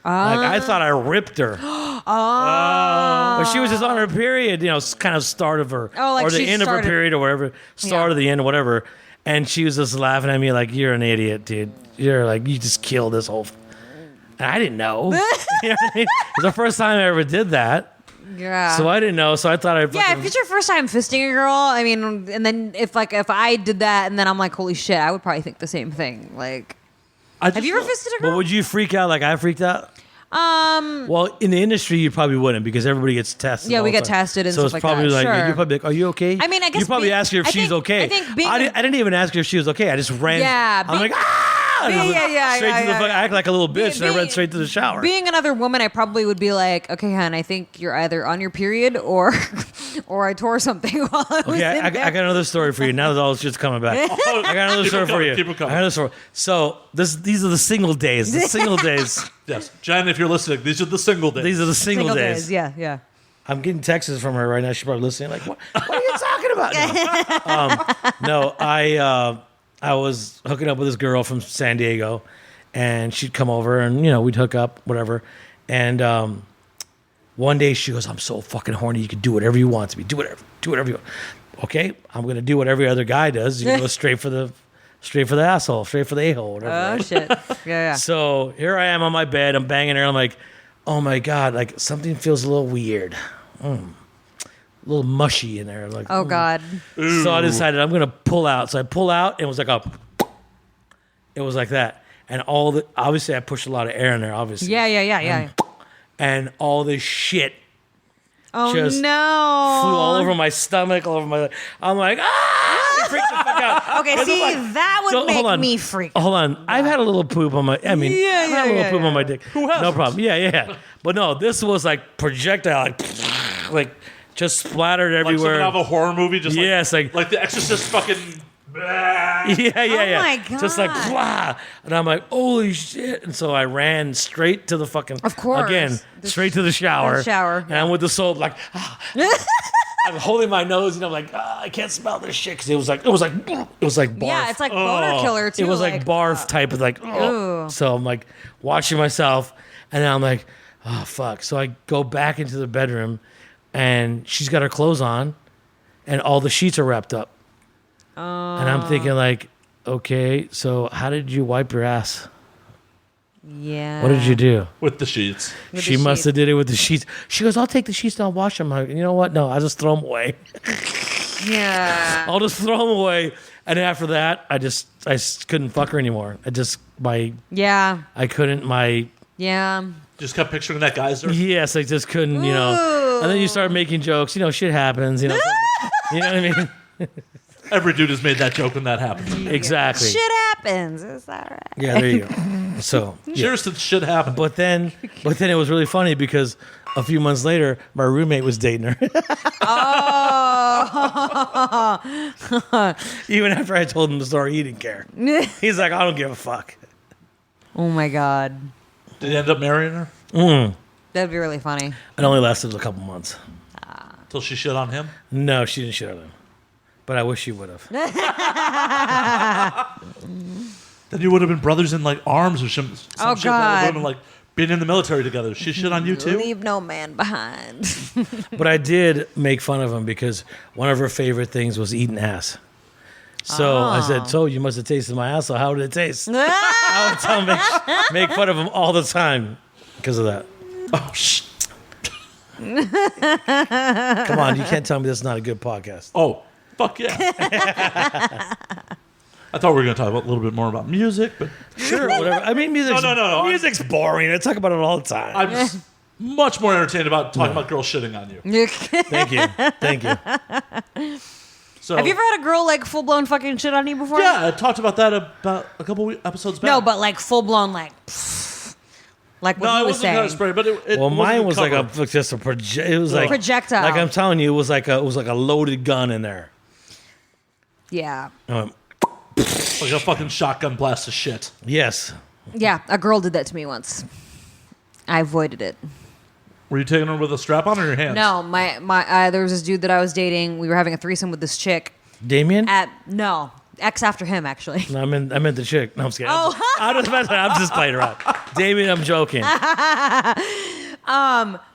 Like I thought I ripped her. But she was just on her period, kind of start of her, Oh, like or the she end of her started- period or whatever, start Yeah. of the end or whatever. And she was just laughing at me like, you're an idiot, dude. You're like, you just killed this whole. And I didn't know. You know what I mean? It was the first time I ever did that. Yeah. So I didn't know. So I thought I'd. Yeah, if it's your first time fisting a girl, I mean, and then if I did that and then I'm like, holy shit, I would probably think the same thing. Like, have you ever fisted a girl? But would you freak out like I freaked out? Well, in the industry, you probably wouldn't because everybody gets tested. Yeah, all we the get time. tested and so stuff it's like probably that, like sure. you're probably like, "Are you okay?" I mean, I guess you probably being- ask her if I she's think- okay. I think being- I didn't even ask her if she was okay. I just ran. Yeah, I'm like, ah! And I went straight to the fuck. I act like a little bitch, and I ran straight to the shower. Being another woman, I probably would be like, okay, hon, I think you're either on your period or I tore something while I was Okay, in I there. got another story for you. Now that all this shit's coming back, I got another Keep story it for coming, you. keep it coming. I got another story. So these are the single days. The single days. Yes, Jen, if you're listening, these are the single days. These are the single days. Yeah. I'm getting texts from her right now. She's probably listening. Like, what are you talking about? No, I was hooking up with this girl from San Diego, and she'd come over, and we'd hook up, whatever. And one day she goes, "I'm so fucking horny. You can do whatever you want to me. Do whatever you want." Okay, I'm gonna do what every other guy does. You go straight for the asshole, straight for the a-hole, whatever. Oh right? shit. Yeah. So here I am on my bed. I'm banging her. I'm like, oh my God, like something feels a little weird. A little mushy in there. Like, Oh god. So I decided I'm going to pull out. So I pull out and it was like it was like that. And obviously I pushed a lot of air in there, obviously. Yeah. And all this shit Oh just no. flew all over my stomach, all over my, I'm like, I freaked the fuck out. Okay, And see, I'm like- that would So, hold make on. me freak. Hold on. I've had a little poop on my, I've had a little poop on my dick. Who hasn't? No problem. Yeah. But no, this was like projectile, like just splattered like something everywhere. out of a horror movie, just Yes, like The Exorcist fucking. Yeah. Oh my Just like God. blah, and I'm like, holy shit! And so I ran straight to the fucking, Of course. again, straight to the shower. the shower, And I'm with the soap, like, I'm holding my nose, and I'm like, I can't smell this shit because it was like barf. Yeah, it's like boner killer too. It was like barf type of like, Ew. so I'm like washing myself, and then I'm like, oh fuck. So I go back into the bedroom, and she's got her clothes on, and all the sheets are wrapped up. And I'm thinking like, okay, so how did you wipe your ass? Yeah. What did you do? with the sheets. With She the must sheet. have did it with the sheets. She goes, I'll take the sheets and I'll wash them. I'm like, you know what? No, I'll just throw them away. Yeah. I'll just throw them away. And after that, I couldn't fuck her anymore. Yeah. I couldn't, Just kept picturing that geyser. yes, I just couldn't, Ooh. And then you start making jokes, shit happens, you know what I mean? Every dude has made that joke when that happens. Exactly. Shit happens. Is that right? Yeah, there you go. So, yeah. Cheers to the shit happen. But then it was really funny because a few months later, my roommate was dating her. Oh. Even after I told him the story, he didn't care. He's like, I don't give a fuck. Oh my god. Did he end up marrying her? That'd be really funny. It only lasted a couple months. Till she shit on him? No, she didn't shit on him. But I wish she would have. Then you would have been brothers in like arms or some Oh, shit. That would God. have been like being in the military together. She shit on you too? Leave no man behind. But I did make fun of him because one of her favorite things was eating ass. So I said, so you must have tasted my ass. So how did it taste? I would tell him, make fun of him all the time because of that. Oh, shh. Come on, you can't tell me this is not a good podcast. Oh, fuck yeah. I thought we were going to talk about, a little bit more about music, but Sure, whatever. I mean, music's, No. music's boring. I talk about it all the time. I'm just much more entertained about talking about girls shitting on you. Thank you. So, Have you ever had a girl like full blown fucking shit on you before? Yeah, I talked about that about a couple episodes back. No, but like full blown like like what no, he I was wasn't kind of saying. spraying, but it Well, mine was like cover. just a project. It was like Projectile. Like I'm telling you, it was like a loaded gun in there. Yeah. Um, like a fucking shotgun blast of shit. yes, Yeah, a girl did that to me once. I avoided it. Were you taking her with a strap on or your hands? No, there was this dude that I was dating. We were having a threesome with this chick. Damien? No, ex after him actually. No, I meant the chick. No, I'm just kidding. Oh. I'm just playing around. Damien, I'm joking.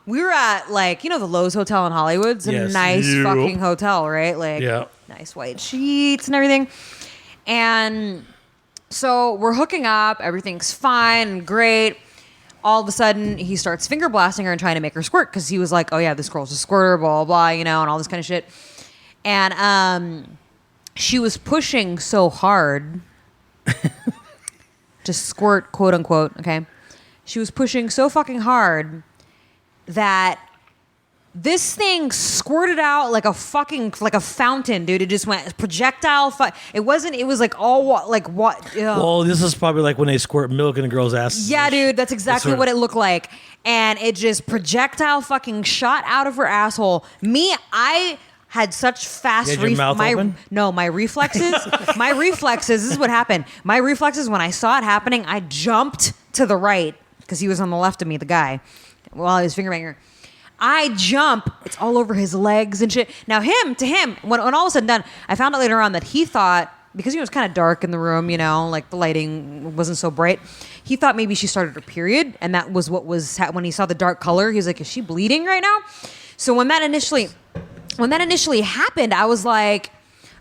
We were at the Lowe's Hotel in Hollywood. It's a Yes. nice Yep. fucking hotel, right? Yeah. Nice white sheets and everything. And so we're hooking up. Everything's fine and great. All of a sudden, he starts finger blasting her and trying to make her squirt because he was like, "Oh yeah, this girl's a squirter, blah blah blah," and all this kind of shit. And she was pushing so hard to squirt, quote unquote. Okay, she was pushing so fucking hard that this thing squirted out like a fountain, dude. It just went projectile. It wasn't. It was like all what. Well, this is probably like when they squirt milk in a girl's ass. Yeah, dude, that's exactly what it looked like. And it just projectile fucking shot out of her asshole. I had such fast You had your mouth open? No, my reflexes. This is what happened. My reflexes, when I saw it happening, I jumped to the right because he was on the left of me, the guy, while he was finger banging her. I jump. It's all over his legs and shit. Now, to him, when all was said and done, I found out later on that he thought, because it was kind of dark in the room, like the lighting wasn't so bright, he thought maybe she started her period, and that was what was when he saw the dark color. He was like, "Is she bleeding right now?" So when that initially happened, I was like,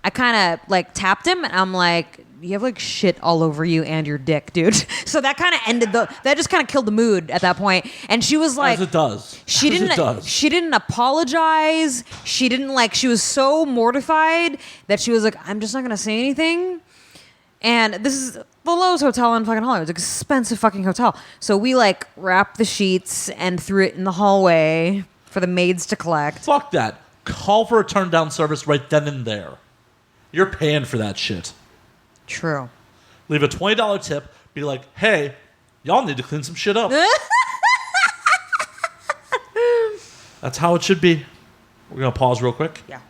I kind of tapped him, and I'm like, "You have shit all over you and your dick, dude." So that kind of that just kind of killed the mood at that point. And she was like, As it does. She didn't apologize. She didn't she was so mortified that she was like, "I'm just not going to say anything." And this is the Lowe's Hotel in fucking Hollywood. It's an expensive fucking hotel. So we wrapped the sheets and threw it in the hallway for the maids to collect. Fuck that. Call for a turn down service right then and there. You're paying for that shit. True. Leave a $20 tip. Be like, "Hey, y'all need to clean some shit up." That's how it should be. We're going to pause real quick. Yeah.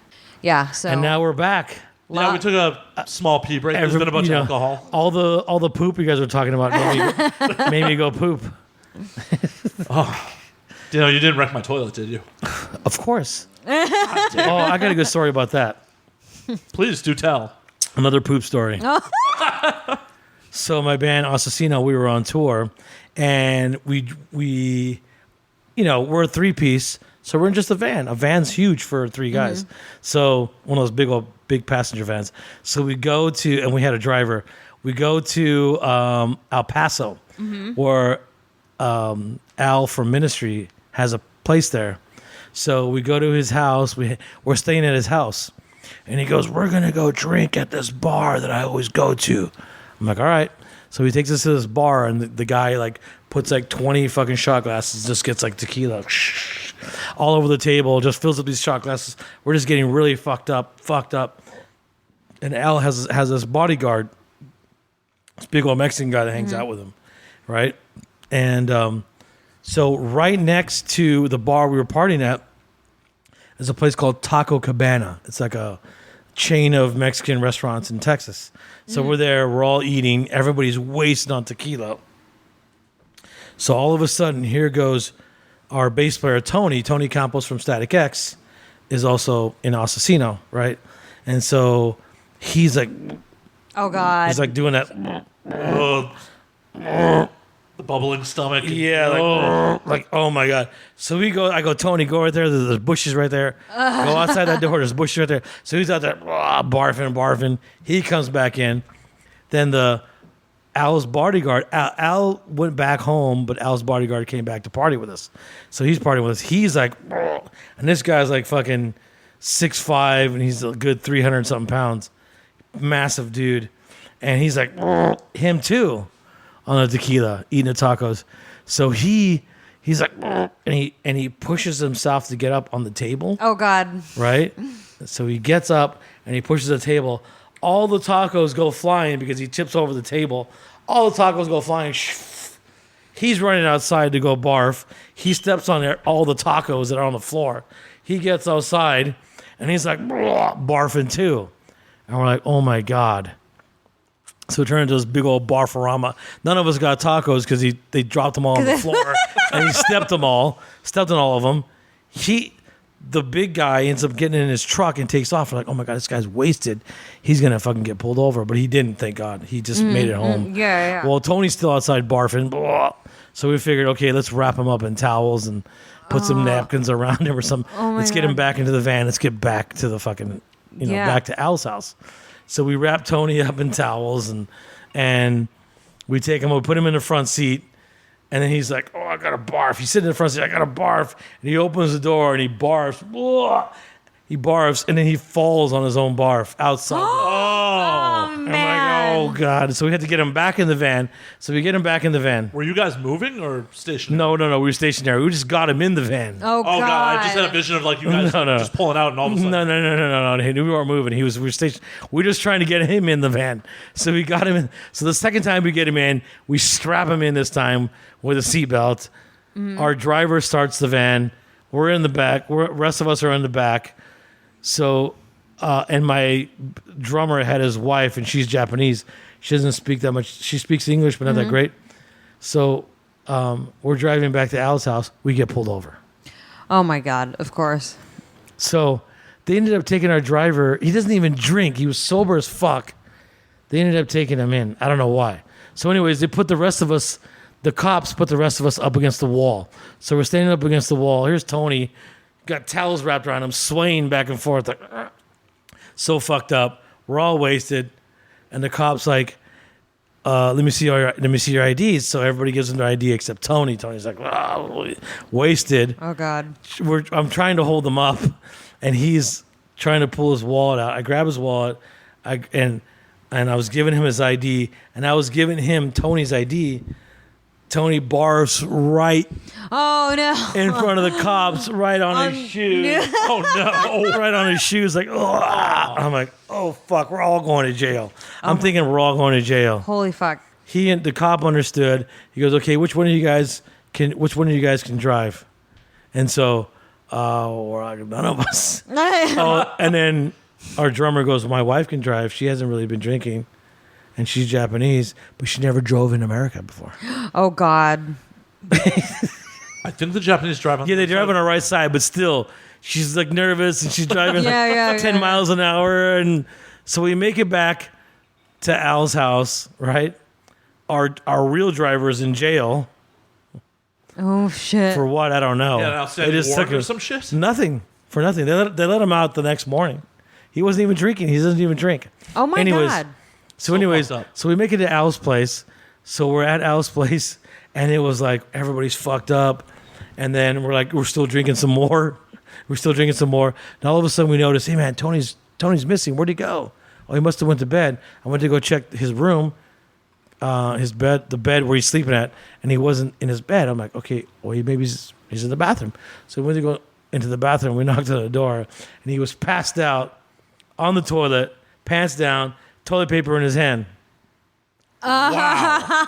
Yeah. So. And now we're back. Yeah, we took a small pee break. There's been a bunch of alcohol. All the poop you guys were talking about made me go poop. You didn't wreck my toilet, did you? Of course. I got a good story about that. Please do tell. Another poop story. So my band Asesino, we were on tour, and we're a three-piece, so we're in just a van. A van's huge for three guys. So one of those big passenger vans. So we go to, and we had a driver. We go to El Paso, where Al from Ministry has a place there. So we go to his house. We're staying at his house. And he goes, "We're going to go drink at this bar that I always go to." I'm like, "All right." So he takes us to this bar, and the guy puts 20 fucking shot glasses, just gets tequila all over the table, just fills up these shot glasses. We're just getting really fucked up. And Al has this bodyguard, this big old Mexican guy that hangs out with him, right? And so right next to the bar we were partying at, there's a place called Taco Cabana. It's like a chain of Mexican restaurants in Texas. So we're there, we're all eating, everybody's wasted on tequila. So all of a sudden, here goes our bass player, Tony Campos from Static X, is also in Asesino, right? And so he's Oh God. he's doing that. The bubbling stomach. Yeah, oh my God. So I go, "Tony, go right there. There's bushes right there. Go outside that door. There's bushes right there." So he's out there barfing. He comes back in. Then Al's bodyguard, Al went back home, but Al's bodyguard came back to party with us. So he's partying with us. He's and this guy's fucking 6'5", and he's a good 300 something pounds. Massive dude. And he's him too. On the tequila, eating the tacos. So he's and he pushes himself to get up on the table. Oh God. Right? So he gets up and he pushes the table. All the tacos go flying because he tips over the table. All the tacos go flying. He's running outside to go barf. He steps on there, all the tacos that are on the floor. He gets outside and he's barfing too. And we're like, "Oh my God." So it turned into this big old barfarama. None of us got tacos because they dropped them all on the floor, and he stepped on all of them. The big guy ends up getting in his truck and takes off. We're like, oh my God, this guy's wasted. He's going to fucking get pulled over. But he didn't, thank God. He just made it home. Yeah. Well, Tony's still outside barfing. Blah. So we figured, okay, let's wrap him up in towels and put some napkins around him or something. Let's get him back into the van. Let's get back to the fucking, back to Al's house. So we wrap Tony up in towels and we take him, we put him in the front seat. And then he's like, oh, I got to barf. He's sitting in the front seat, I got to barf. And he opens the door and he barfs. He barfs, and then he falls on his own barf outside. Oh, I'm man. like, oh, God. So we had to get him back in the van. So we get him back in the van. Were you guys moving or stationary? No. We were stationary. We just got him in the van. Oh, God. Oh, God. I just had a vision of like you guys just pulling out and all of a sudden. No. We weren't moving. We were stationed. We were just trying to get him in the van. So we got him in. So the second time we get him in, we strap him in this time with a seatbelt. Our driver starts the van. We're in the back. Rest of us are in the back. So, and my drummer had his wife, and she's Japanese. She doesn't speak that much. She speaks English, but not that great. So, we're driving back to Al's house. We get pulled over. Oh, my God. Of course. So, they ended up taking our driver. He doesn't even drink. He was sober as fuck. They ended up taking him in. I don't know why. So, anyways, they put the rest of us, the cops put the rest of us up against the wall. So, we're standing up against the wall. Here's Tony. Got towels wrapped around him, swaying back and forth, like so fucked up. We're all wasted, and the cops like, let me see your IDs. So everybody gives them their ID except Tony. Tony's like, wasted. Oh, God. I'm trying to hold him up, and he's trying to pull his wallet out. I grab his wallet, and I was giving him his ID, and I was giving him Tony's ID. Tony barfs right in front of the cops, right on his shoes. Oh, no. Right on his shoes, like, oh. I'm like, oh, fuck, we're all going to jail. I'm thinking we're all going to jail. Holy fuck. He and the cop understood. He goes, okay, which one of you guys can drive? And so, we're like, none of us. And then our drummer goes, my wife can drive. She hasn't really been drinking. And she's Japanese, but she never drove in America before. Oh, God. I think the Japanese drive on they drive on the right side, but still, she's like nervous and she's driving 10 miles an hour. And so we make it back to Al's house, right? Our real driver's in jail. Oh, shit. For what? I don't know. Yeah, they just took or some shit? Nothing. For nothing. They let him out the next morning. He wasn't even drinking. He doesn't even drink. Oh, my God. So we make it to Al's place. So we're at Al's place, and it was like everybody's fucked up. And then we're still drinking some more. And all of a sudden we notice, hey man, Tony's missing. Where'd he go? Oh, he must have went to bed. I went to go check his room, his bed, the bed where he's sleeping at, and he wasn't in his bed. I'm like, okay, well maybe he's in the bathroom. So we went to go into the bathroom. We knocked on the door, and he was passed out on the toilet, pants down, toilet paper in his hand. Wow.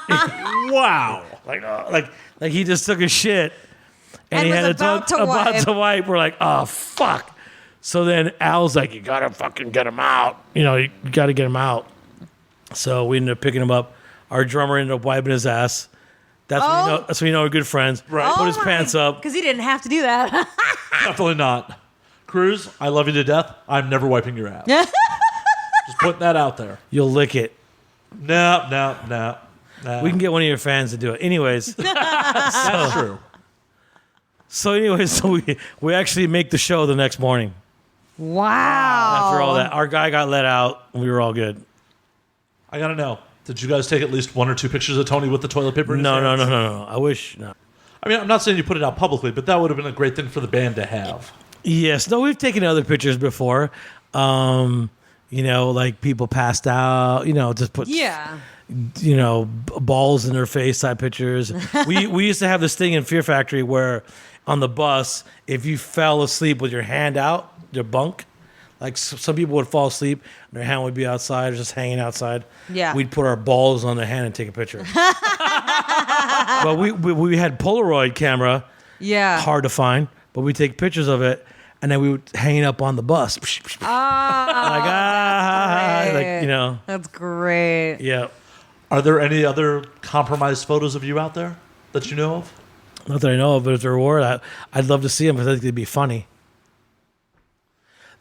Like he just took a shit and he was had about to wipe. We're like, oh fuck. So then Al's like, you gotta fucking get him out. You gotta get him out. So we ended up picking him up. Our drummer ended up wiping his ass. That's when you know we're good friends. Right. Put his pants up. Because he didn't have to do that. Definitely not. Cruz, I love you to death. I'm never wiping your ass. Just putting that out there. You'll lick it. No. We can get one of your fans to do it. Anyways. That's true. So we actually make the show the next morning. Wow. After all that, our guy got let out, and we were all good. I gotta know. Did you guys take at least 1 or 2 pictures of Tony with the toilet paper in his hands? No. I wish. No. I mean, I'm not saying you put it out publicly, but that would have been a great thing for the band to have. Yes. No, we've taken other pictures before. Like people passed out, just put, balls in their face type pictures. we used to have this thing in Fear Factory where on the bus, if you fell asleep with your hand out, your bunk, like some people would fall asleep and their hand would be outside or just hanging outside. Yeah. We'd put our balls on their hand and take a picture. But we had Polaroid camera. Yeah. Hard to find, but we take pictures of it. and then we would hang up on the bus. Great. That's great. Yeah. Are there any other compromised photos of you out there that you know of? Not that I know of, but if there were, I'd love to see them because I think they'd be funny.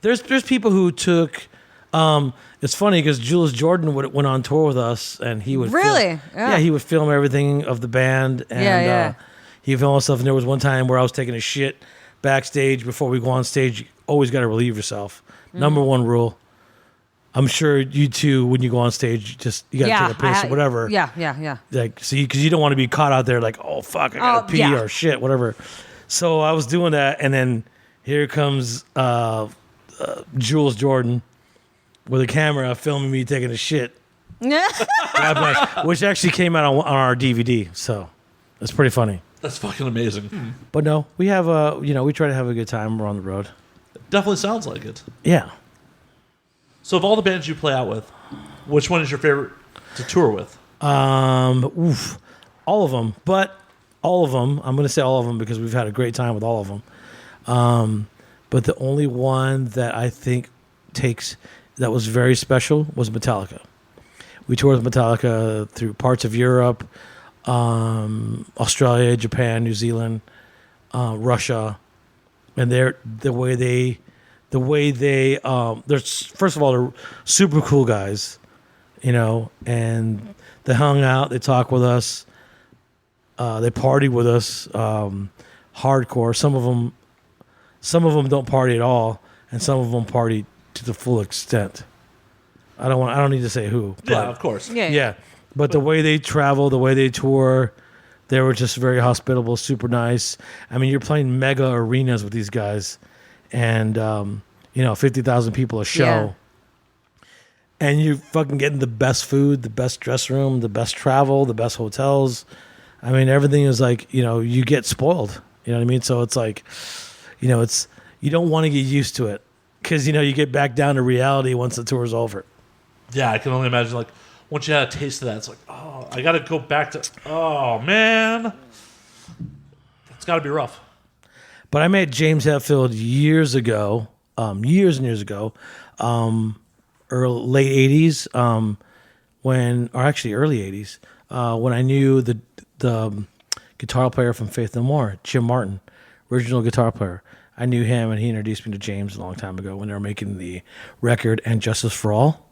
There's people who took. It's funny because Jules Jordan went on tour with us, and he would Really? Yeah, he would film everything of the band, and he filmed stuff. And there was one time where I was taking a shit backstage before we go on stage. You always got to relieve yourself. Number one rule. I'm sure you too, when you go on stage, you got to take a piss or whatever. Yeah. Like, see, because you don't want to be caught out there like, oh fuck, I gotta pee or shit, whatever. So I was doing that, and then here comes Jules Jordan with a camera filming me taking a shit. God bless. Which actually came out on our DVD, so it's pretty funny. That's fucking amazing. But no, we have we try to have a good time. We're on the road. It definitely sounds like it. Yeah. So of all the bands you play out with, which one is your favorite to tour with? All of them. But all of them, I'm going to say all of them because we've had a great time with all of them. But the only one that I think that was very special was Metallica. We toured with Metallica through parts of Europe, Australia, Japan, New Zealand, Russia, and they're first of all, they're super cool guys, and they hung out, they talked with us, they partied with us, hardcore. Some of them don't party at all, and some of them party to the full extent. I don't need to say who. But, Yeah, of course. Yeah. But the way they travel, the way they tour, they were just very hospitable, super nice. I mean, you're playing mega arenas with these guys, and 50,000 people a show. Yeah. And you're fucking getting the best food, the best dress room, the best travel, the best hotels. I mean, everything is like, you get spoiled. You know what I mean? So it's like, it's, you don't want to get used to it because, you get back down to reality once the tour's over. Yeah, I can only imagine, like, once you had a taste of that, it's like, oh, I got to go back to, oh, man. It's got to be rough. But I met James Hetfield years and years ago, late 80s, early 80s, when I knew the guitar player from Faith No More, Jim Martin, original guitar player. I knew him, and he introduced me to James a long time ago when they were making the record And Justice for All.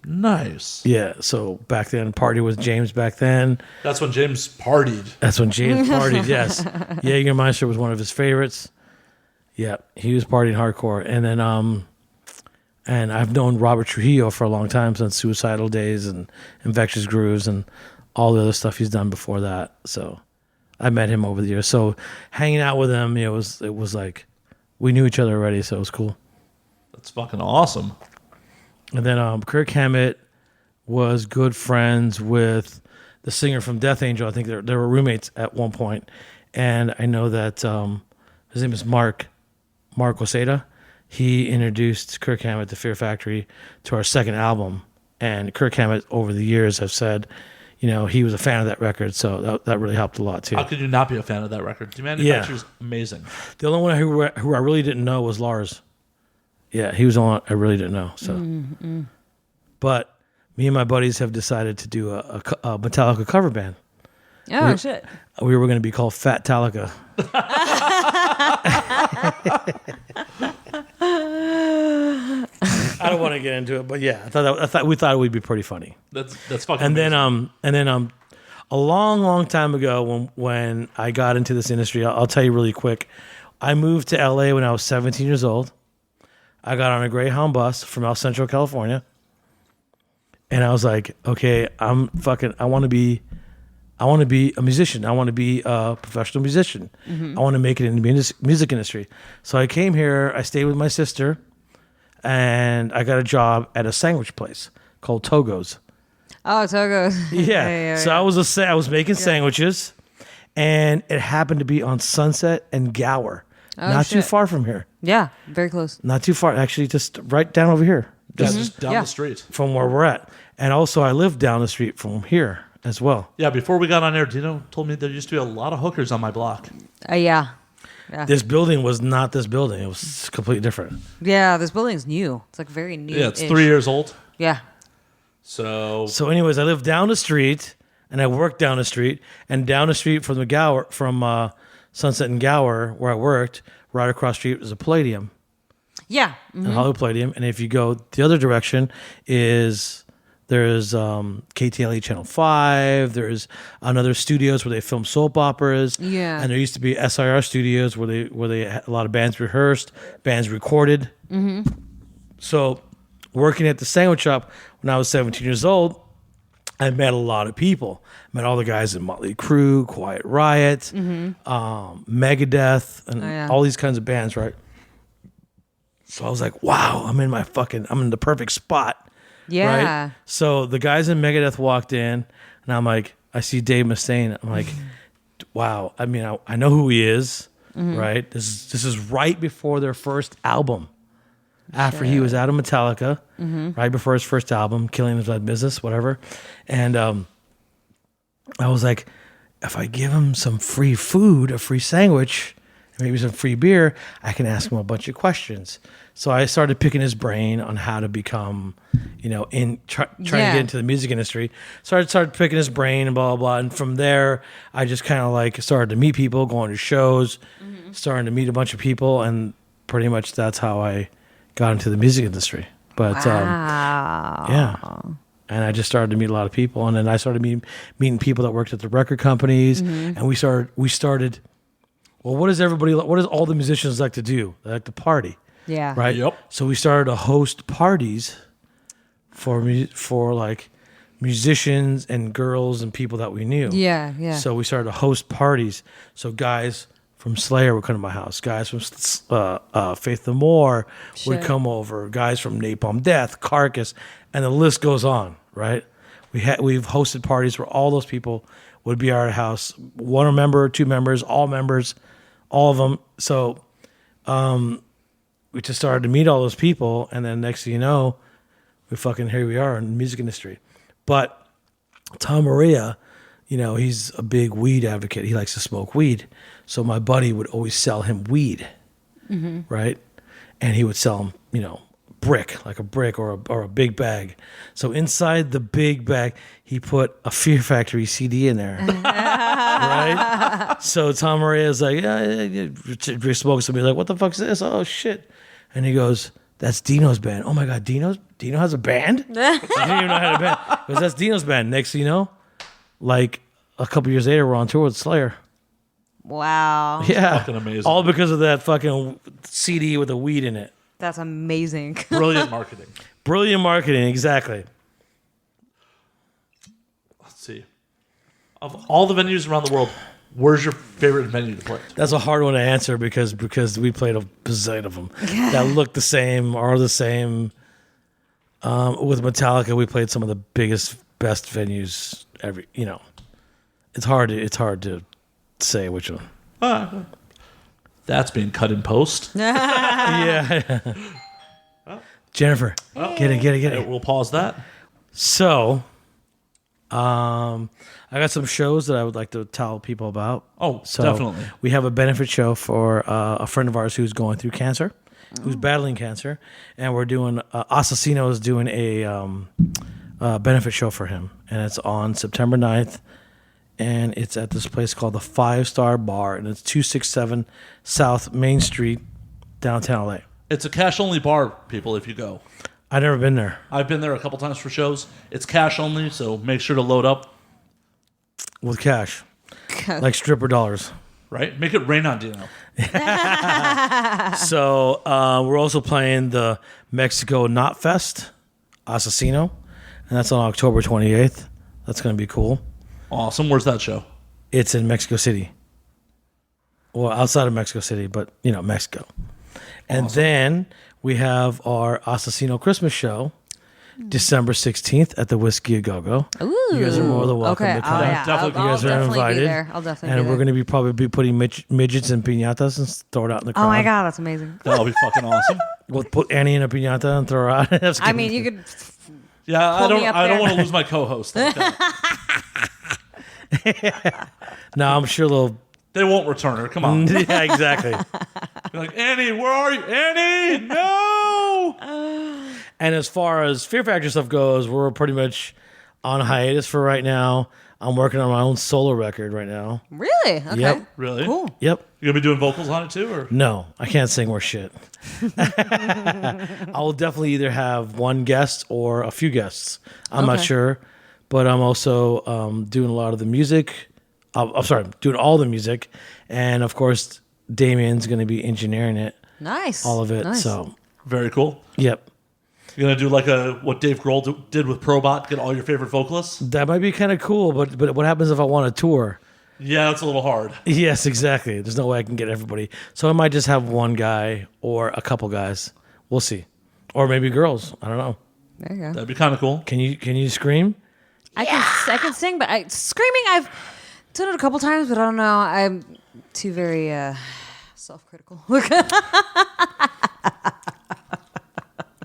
Nice. Yeah, so back then, party with James back then. That's when James partied. Yes. Jägermeister was one of his favorites. Yeah, he was partying hardcore. And then, and I've known Robert Trujillo for a long time, since Suicidal Days and Infectious Grooves and all the other stuff he's done before that. So I met him over the years. So hanging out with him, it was like we knew each other already, so it was cool. That's fucking awesome. And then Kirk Hammett was good friends with the singer from Death Angel. I think they were roommates at one point. And I know that his name is Mark Oseda. He introduced Kirk Hammett to Fear Factory to our second album. And Kirk Hammett, over the years, have said, he was a fan of that record. So that really helped a lot, too. How could you not be a fan of that record? The manufacturer's amazing. The only one who I really didn't know was Lars. Yeah, he was the one I really didn't know. So, But me and my buddies have decided to do a Metallica cover band. Oh, shit. We were going to be called Fat Talica. I don't want to get into it, but yeah, we thought it would be pretty funny. That's fucking. And amazing. then a long time ago, when I got into this industry, I'll tell you really quick. I moved to LA when I was 17 years old. I got on a Greyhound bus from El Centro, California, and I was like, okay, I want to be a musician. I want to be a professional musician. Mm-hmm. I want to make it in the music industry. So I came here. I stayed with my sister, and I got a job at a sandwich place called Togo's. Oh, Togo's. Yeah. So I was making sandwiches, and it happened to be on Sunset and Gower, not too far from here. Yeah, very close. Not too far, actually, just right down over here. Just down the street from where we're at. And also, I live down the street from here as well. Yeah, before we got on air, Dino told me there used to be a lot of hookers on my block. Yeah. Yeah. This building was not this building. It was completely different. Yeah, this building's new. It's like very new. Yeah, it's 3 years old. Yeah. So So, anyways, I live down the street, and I work down the street, and down the street from the Gower, from Sunset and Gower, where I worked, right across the street was a Palladium, Yeah. and Hollywood Palladium. And if you go the other direction, there's KTLE Channel 5. There's another studios where they film soap operas. Yeah. And there used to be SIR studios where they had a lot of bands rehearsed, bands recorded. Mm-hmm. So, working at the sandwich shop when I was 17 years old, I met a lot of people. Met all the guys in Motley Crue, Quiet Riot, Megadeth, and all these kinds of bands, right? So I was like, wow, I'm in the perfect spot. Yeah. Right? So the guys in Megadeth walked in, and I'm like, I see Dave Mustaine. I'm like, wow. I mean, I know who he is, right? This is right before their first album. After he was out of Metallica, right before his first album, Killing His Bad Business, whatever. And I was like, if I give him some free food, a free sandwich, and maybe some free beer, I can ask him a bunch of questions. So I started picking his brain on how to become, trying to get into the music industry. So I started picking his brain and blah, blah, blah. And from there, I just kind of like started to meet people, going to shows, starting to meet a bunch of people. And pretty much that's how I got into the music industry. But yeah. And I just started to meet a lot of people. And then I started meeting people that worked at the record companies. And we started, well, what does all the musicians like to do? They like to party. Yeah. Right. Yep. So we started to host parties for like musicians and girls and people that we knew. Yeah. Yeah. So we started to host parties. So guys from Slayer would come to my house. Guys from Faith No More would come over. Guys from Napalm Death, Carcass, and the list goes on. Right. We've hosted parties where all those people would be at our house. One member, two members, all of them. So. We just started to meet all those people, and then next thing you know, here we are in the music industry. But Tom Maria, he's a big weed advocate. He likes to smoke weed. So my buddy would always sell him weed, right? And he would sell him, like a brick or a big bag. So inside the big bag, he put a Fear Factory CD in there, right? So Tom Maria is like, yeah, smoke somebody like, what the fuck's this? Oh shit! And he goes, that's Dino's band. Oh my god, Dino has a band? I didn't even know how to band. He goes, that's Dino's band. Next thing you know, like a couple years later, we're on tour with Slayer. Wow. Yeah, fucking amazing. All because of that fucking CD with the weed in it. That's amazing. Brilliant marketing. Brilliant marketing, exactly. Let's see. Of all the venues around the world, where's your favorite venue to play? That's a hard one to answer because we played a bazillion of them that look the same, are the same. With Metallica, we played some of the biggest, best venues ever. It's hard to say which one. That's being cut in post. Yeah. Jennifer, get it. We'll pause that. So, I got some shows that I would like to tell people about. Oh, So definitely. We have a benefit show for a friend of ours who's going through cancer, who's battling cancer, and we're doing Asesino is doing a benefit show for him, and it's on September 9th, and it's at this place called the 5-Star Bar, and it's 267 South Main Street, downtown LA. It's a cash-only bar, people, if you go. I've never been there. I've been there a couple times for shows. It's cash only, so make sure to load up, With cash, like stripper dollars. right? Make it rain on Dino. So we're also playing the Mexico Knot Fest, Asesino, and that's on October 28th. That's going to be cool. Awesome. Where's that show? It's in Mexico City. Well, outside of Mexico City, but, Mexico. And then we have our Asesino Christmas show, December 16th at the Whiskey A Go-Go. Ooh. You guys are more than welcome Okay. to come. Oh, yeah. Definitely. I'll You guys are definitely invited. be there. I'll definitely And be we're there. going to be probably putting midgets and piñatas and throw it out in the crowd. Oh my god, that's amazing. That'll be fucking awesome. We'll put Annie in a piñata and throw her out. Just I kidding. mean, you could. Yeah, Pull me up I don't there. want to lose my co-host like that. No, I'm sure They won't return her. Come on. Yeah, exactly. You're like, Annie, where are you? Annie, no! And as far as Fear Factor stuff goes, we're pretty much on hiatus for right now. I'm working on my own solo record right now. Really? Okay. Yep. Really? Cool. Yep. You gonna be doing vocals on it too, or? No, I can't sing worth shit. I will definitely either have one guest or a few guests. I'm not Okay. sure. But I'm also doing a lot of the music. I'm sorry, doing all the music. And, of course, Damien's going to be engineering it. Nice. All of it. Nice. So, Very cool. yep. You're gonna do like what Dave Grohl did with Probot, get all your favorite vocalists? That might be kind of cool, but what happens if I want to tour? Yeah, that's a little hard. Yes, exactly. There's no way I can get everybody. So I might just have one guy or a couple guys. We'll see. Or maybe girls. I don't know. There you go. That'd be kind of cool. Can you scream? I can sing, but screaming, I've done it a couple times, but I don't know. I'm too very self-critical.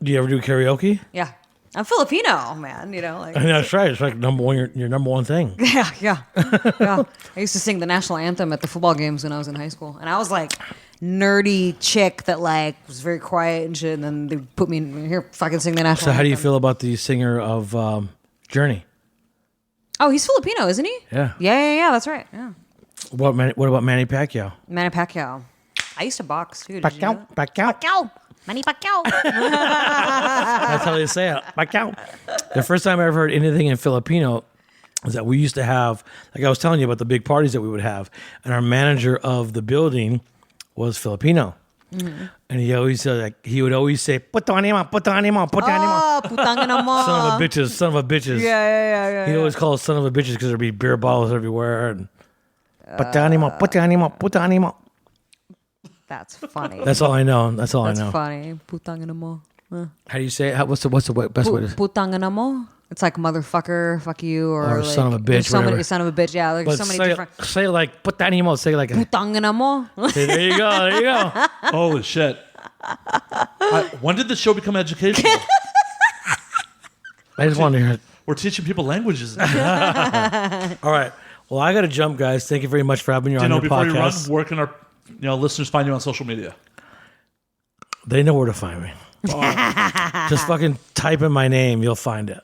Do you ever do karaoke? Yeah. I'm Filipino, man. You know, like I know, that's right. It's like number one, your number one thing. yeah. I used to sing the national anthem at the football games when I was in high school, and I was like nerdy chick that like was very quiet and shit. And then they put me in here, fucking sing the national. So how do you anthem. feel about the singer of Journey? Oh, he's Filipino, isn't he? Yeah. Yeah. That's right. Yeah. What about Manny Pacquiao? Manny Pacquiao. I used to box too. Did you know that? Pacquiao. Manny Pacquiao. That's how they say it. Pacquiao. The first time I ever heard anything in Filipino is that we used to have, like I was telling you about the big parties that we would have, and our manager of the building was Filipino. Mm-hmm. And he would always say, "Puto anima, puto anima, puto anima." Oh, putang ina mo. Son of a bitches. Yeah. He always called us son of a bitches because there'd be beer bottles everywhere. And, puto anima, puto anima, puto anima. That's funny. That's all I know. That's all That's I know. funny. Putang ina mo. How do you say it? What's the best way to say it? Putang ina mo. It's like motherfucker, fuck you, or like, son of a bitch, there's so many, whatever. son of a bitch. Yeah, there's But so many say, different. say it like, puto anima. Say it like, Putang ina mo. Hey, there you go. There you go. Holy shit. When did the show become educational? I just wanted to hear it. We're teaching people languages. All right. Well, I got to jump, guys. Thank you very much for having me on your Before you run, podcast. where can our listeners find you on social media? They know where to find me. Just fucking type in my name. You'll find it.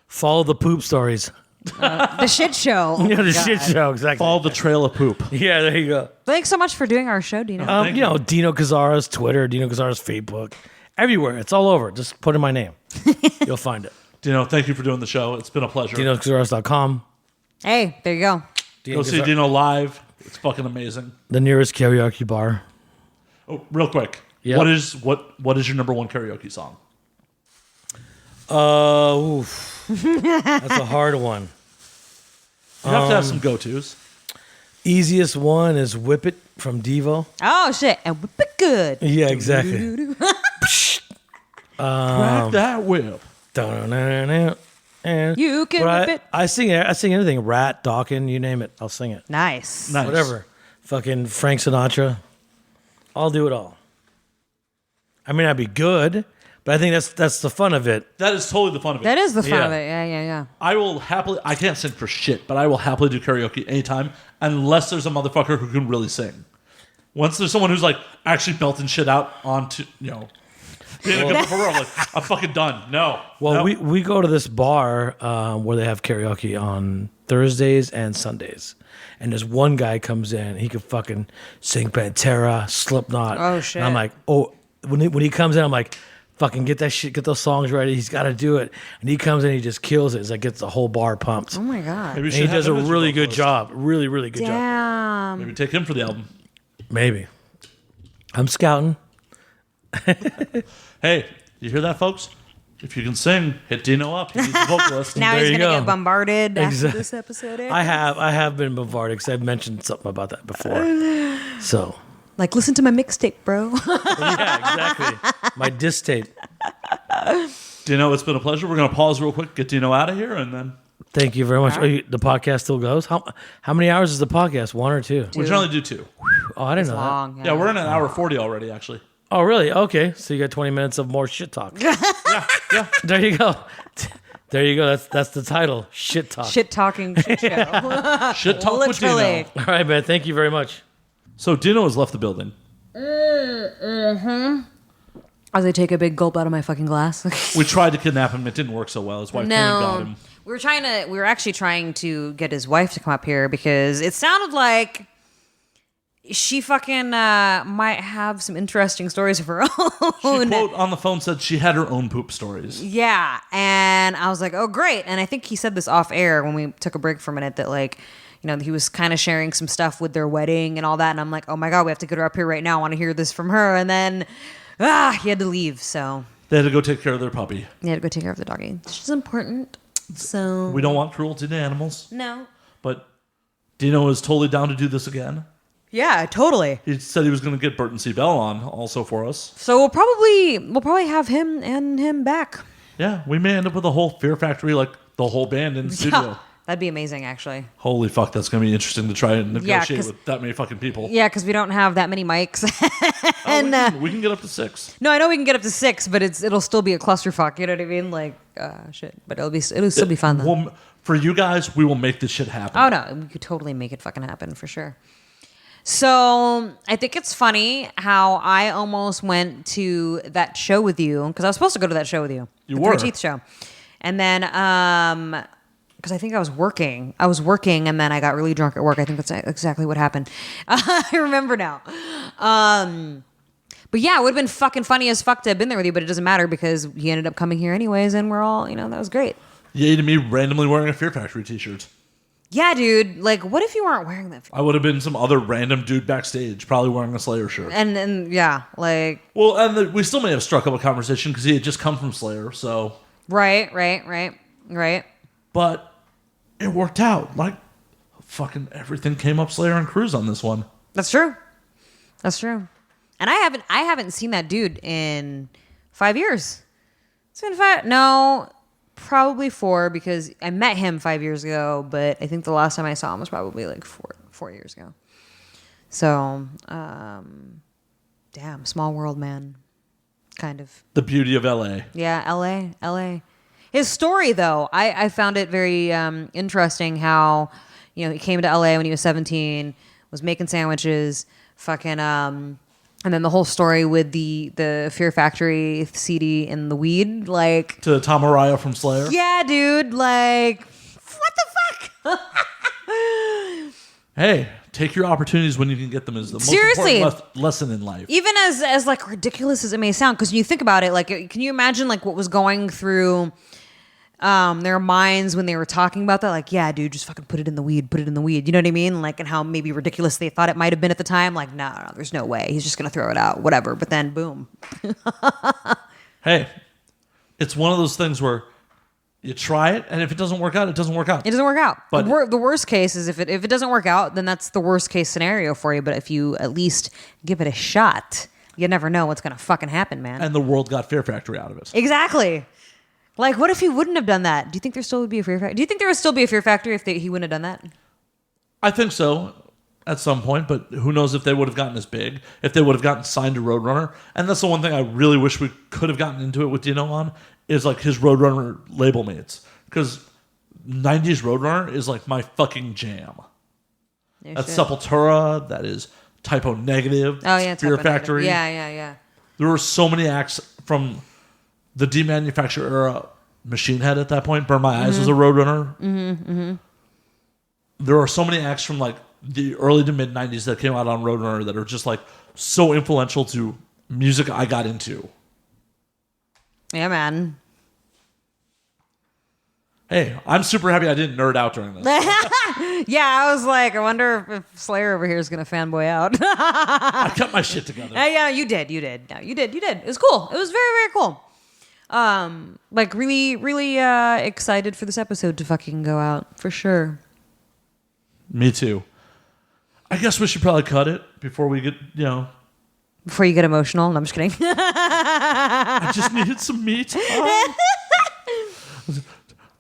Follow the poop stories. The shit show. You know, the shit show. Exactly. Follow the trail of poop. Yeah, there you go. Thanks so much for doing our show, Dino. Thank You know, Dino Cazares, Twitter, Dino Cazares, Facebook. Everywhere. It's all over. Just put in my name. You'll find it. Dino, thank you for doing the show. It's been a pleasure. DinoCazares.com. Hey, there you go. Go see Dino live. It's fucking amazing. The nearest karaoke bar. Oh, real quick. Yeah. What is your number one karaoke song? Oof. That's a hard one. You have to have some go-tos. Easiest one is Whip It from Devo. Oh shit, and whip it good. Yeah, exactly. Crack that whip. You can But whip it. I sing anything. Rat, Dawkins, you name it. I'll sing it. Nice. Nice. Whatever. Fucking Frank Sinatra. I'll do it all. I mean, I'd be good, but I think that's the fun of it. That is totally the fun of it. That is the fun Yeah. of it. Yeah. I will happily. I can't sing for shit, but I will happily do karaoke anytime, unless there's a motherfucker who can really sing. Once there's someone who's like actually belting shit out onto being a good performer, I'm like, I'm fucking done. No. Well, no. we go to this bar where they have karaoke on Thursdays and Sundays. And there's one guy comes in, he could fucking sing Pantera, Slipknot. Oh, shit. And I'm like, when he comes in, I'm like, fucking get that shit, get those songs ready. He's got to do it. And he comes in, he just kills it. It's like gets the whole bar pumped. Oh my god. Maybe we And should he have does a him as your really good vocalist. job. Really, really good job. Damn. Maybe take him for the album. Maybe. I'm scouting. Hey, you hear that, folks? If you can sing, hit Dino up. He's the vocalist. Now There he's you gonna go. get bombarded after Exact- this episode. I have been bombarded because I've mentioned something about that before. So, Like, listen to my mixtape, bro. yeah, exactly. My disc tape. Dino, it's been a pleasure. We're going to pause real quick, get Dino out of here, and then Thank you very much. The podcast still goes? How many hours is the podcast? 1 or 2? we generally do 2. Oh, I didn't know that. Long. Yeah, we're in an hour 40 already, actually. Oh, really? Okay. So you got 20 minutes of more shit talk. Yeah. There you go. There you go. That's the title. Shit talk. Shit talking shit show. Shit talk with Literally. Dino. All right, man. Thank you very much. So Dino has left the building. As I take a big gulp out of my fucking glass. We tried to kidnap him. It didn't work so well. His wife came and got him. We were actually trying to get his wife to come up here because it sounded like she fucking might have some interesting stories of her own. She, quote, on the phone said she had her own poop stories. Yeah, and I was like, oh, great. And I think he said this off air when we took a break for a minute that, like, you know, he was kind of sharing some stuff with their wedding and all that. And I'm like, oh my God, we have to get her up here right now. I want to hear this from her. And then, he had to leave. So They had to go take care of their puppy. they had to go take care of the doggy. She's important. So We don't want cruelty to animals, no. but Dino is totally down to do this again. Yeah, totally. He said he was going to get Bert and C. Bell on also for us. So we'll probably have him back. Yeah, we may end up with a whole Fear Factory, like the whole band in the studio. That'd be amazing, actually. Holy fuck, that's going to be interesting to try and negotiate 'cause- with that many fucking people. Yeah, because we don't have that many mics. We can get up to 6. No, I know we can get up to 6, but it'll still be a clusterfuck. You know what I mean? Like, shit. But it'll still be fun though. For you guys, we will make this shit happen. Oh no, we could totally make it fucking happen for sure. So I think it's funny how I almost went to that show with you because I was supposed to go to that show with you. You the were. Three Teeth show, and then because I think I was working, and then I got really drunk at work. I think that's exactly what happened. I remember now. But yeah, it would have been fucking funny as fuck to have been there with you, but it doesn't matter because he ended up coming here anyways, and we're all, that was great. Yay to me randomly wearing a Fear Factory t-shirt. Yeah, dude. Like, what if you weren't wearing that? I would have been some other random dude backstage, probably wearing a Slayer shirt. And yeah, like. Well, and we still may have struck up a conversation because he had just come from Slayer, so. Right. But it worked out. Like, fucking everything came up Slayer and Cruz on this one. That's true. And I haven't seen that dude in 5 years. It's been 5. No, probably 4 because I met him 5 years ago, but I think the last time I saw him was probably like 4 years ago. So, damn, small world, man. Kind of. The beauty of LA. Yeah, LA. His story, though, I found it very interesting how, he came to LA when he was 17, was making sandwiches, fucking, and then the whole story with the Fear Factory CD and the weed, like. To Tom Araya from Slayer. Yeah, dude, like, what the fuck? Hey, take your opportunities when you can get them is the most Seriously. important lesson in life. Even as like ridiculous as it may sound, because when you think about it, like, can you imagine like what was going through their minds when they were talking about that? Like, yeah, dude, just fucking put it in the weed. You know what I mean? Like, and how maybe ridiculous they thought it might have been at the time. Like, no, there's no way. He's just gonna throw it out, whatever. But then, boom. Hey, it's one of those things where you try it, and if it doesn't work out, it doesn't work out. It doesn't work out. But The worst case is if it doesn't work out, then that's the worst case scenario for you. But if you at least give it a shot, you never know what's gonna fucking happen, man. And the world got Fear Factory out of it. Exactly. Like, what if he wouldn't have done that? Do you think there still would be a Fear Factory? Do you think there would still be a Fear Factory if he wouldn't have done that? I think so at some point, but who knows if they would have gotten as big, if they would have gotten signed to Roadrunner. And that's the one thing I really wish we could have gotten into it with Dino on, is like his Roadrunner label mates. Because 90s Roadrunner is like my fucking jam. That's Sepultura, that is Typo Negative, Oh, yeah, Fear Typo Factory. Negative. Yeah. There were so many acts from the demanufacture era. Machine Head at that point, Burn My Eyes was a Roadrunner. There are so many acts from like the early to mid 90s that came out on Roadrunner that are just like so influential to music I got into. Yeah, man. Hey, I'm super happy I didn't nerd out during this. Yeah, I was like, I wonder if Slayer over here is going to fanboy out. I kept my shit together. Yeah, you did. No, you did. It was cool. It was very, very cool. Like really, really excited for this episode to fucking go out for sure. Me too. I guess we should probably cut it before we get, Before you get emotional. No, I'm just kidding. I just needed some me time.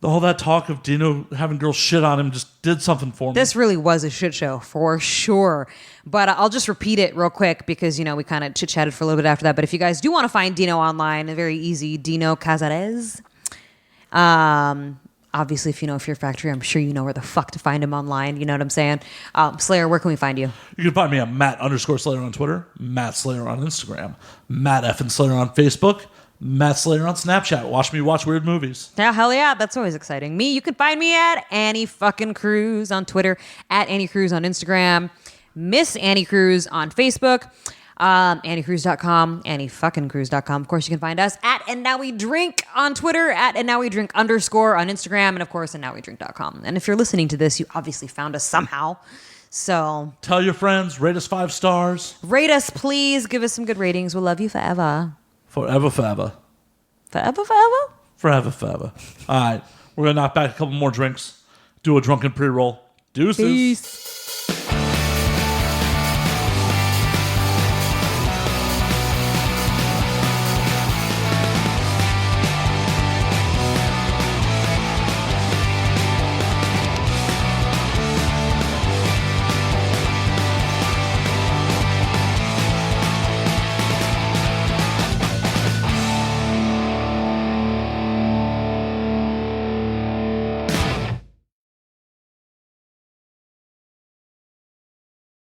All that talk of Dino having girls shit on him just did something for me. This really was a shit show for sure. But I'll just repeat it real quick because, we kind of chit-chatted for a little bit after that. But if you guys do want to find Dino online, very easy, Dino Cazares. Obviously, if you know Fear Factory, I'm sure you know where the fuck to find him online. You know what I'm saying? Slayer, where can we find you? You can find me at Matt_Slayer on Twitter, Matt Slayer on Instagram, Matt F and Slayer on Facebook, Matt Slayer on Snapchat. Watch me watch weird movies. Yeah, hell yeah, that's always exciting. Me, you can find me at Annie fucking Cruz on Twitter, at Annie Cruz on Instagram, Miss Annie Cruz on Facebook. AnnieCruz.com, AnnieFuckingCruz.com. Of course, you can find us at And Now We Drink on Twitter, at And Now We Drink _ on Instagram, and of course, AndNowWeDrink.com. And if you're listening to this, you obviously found us somehow. So Tell your friends, rate us 5 stars. rate us, please. Give us some good ratings. We'll love you forever. Forever, forever. Forever, forever? Forever, forever. All right. We're going to knock back a couple more drinks, do a drunken pre-roll. Deuces. Peace.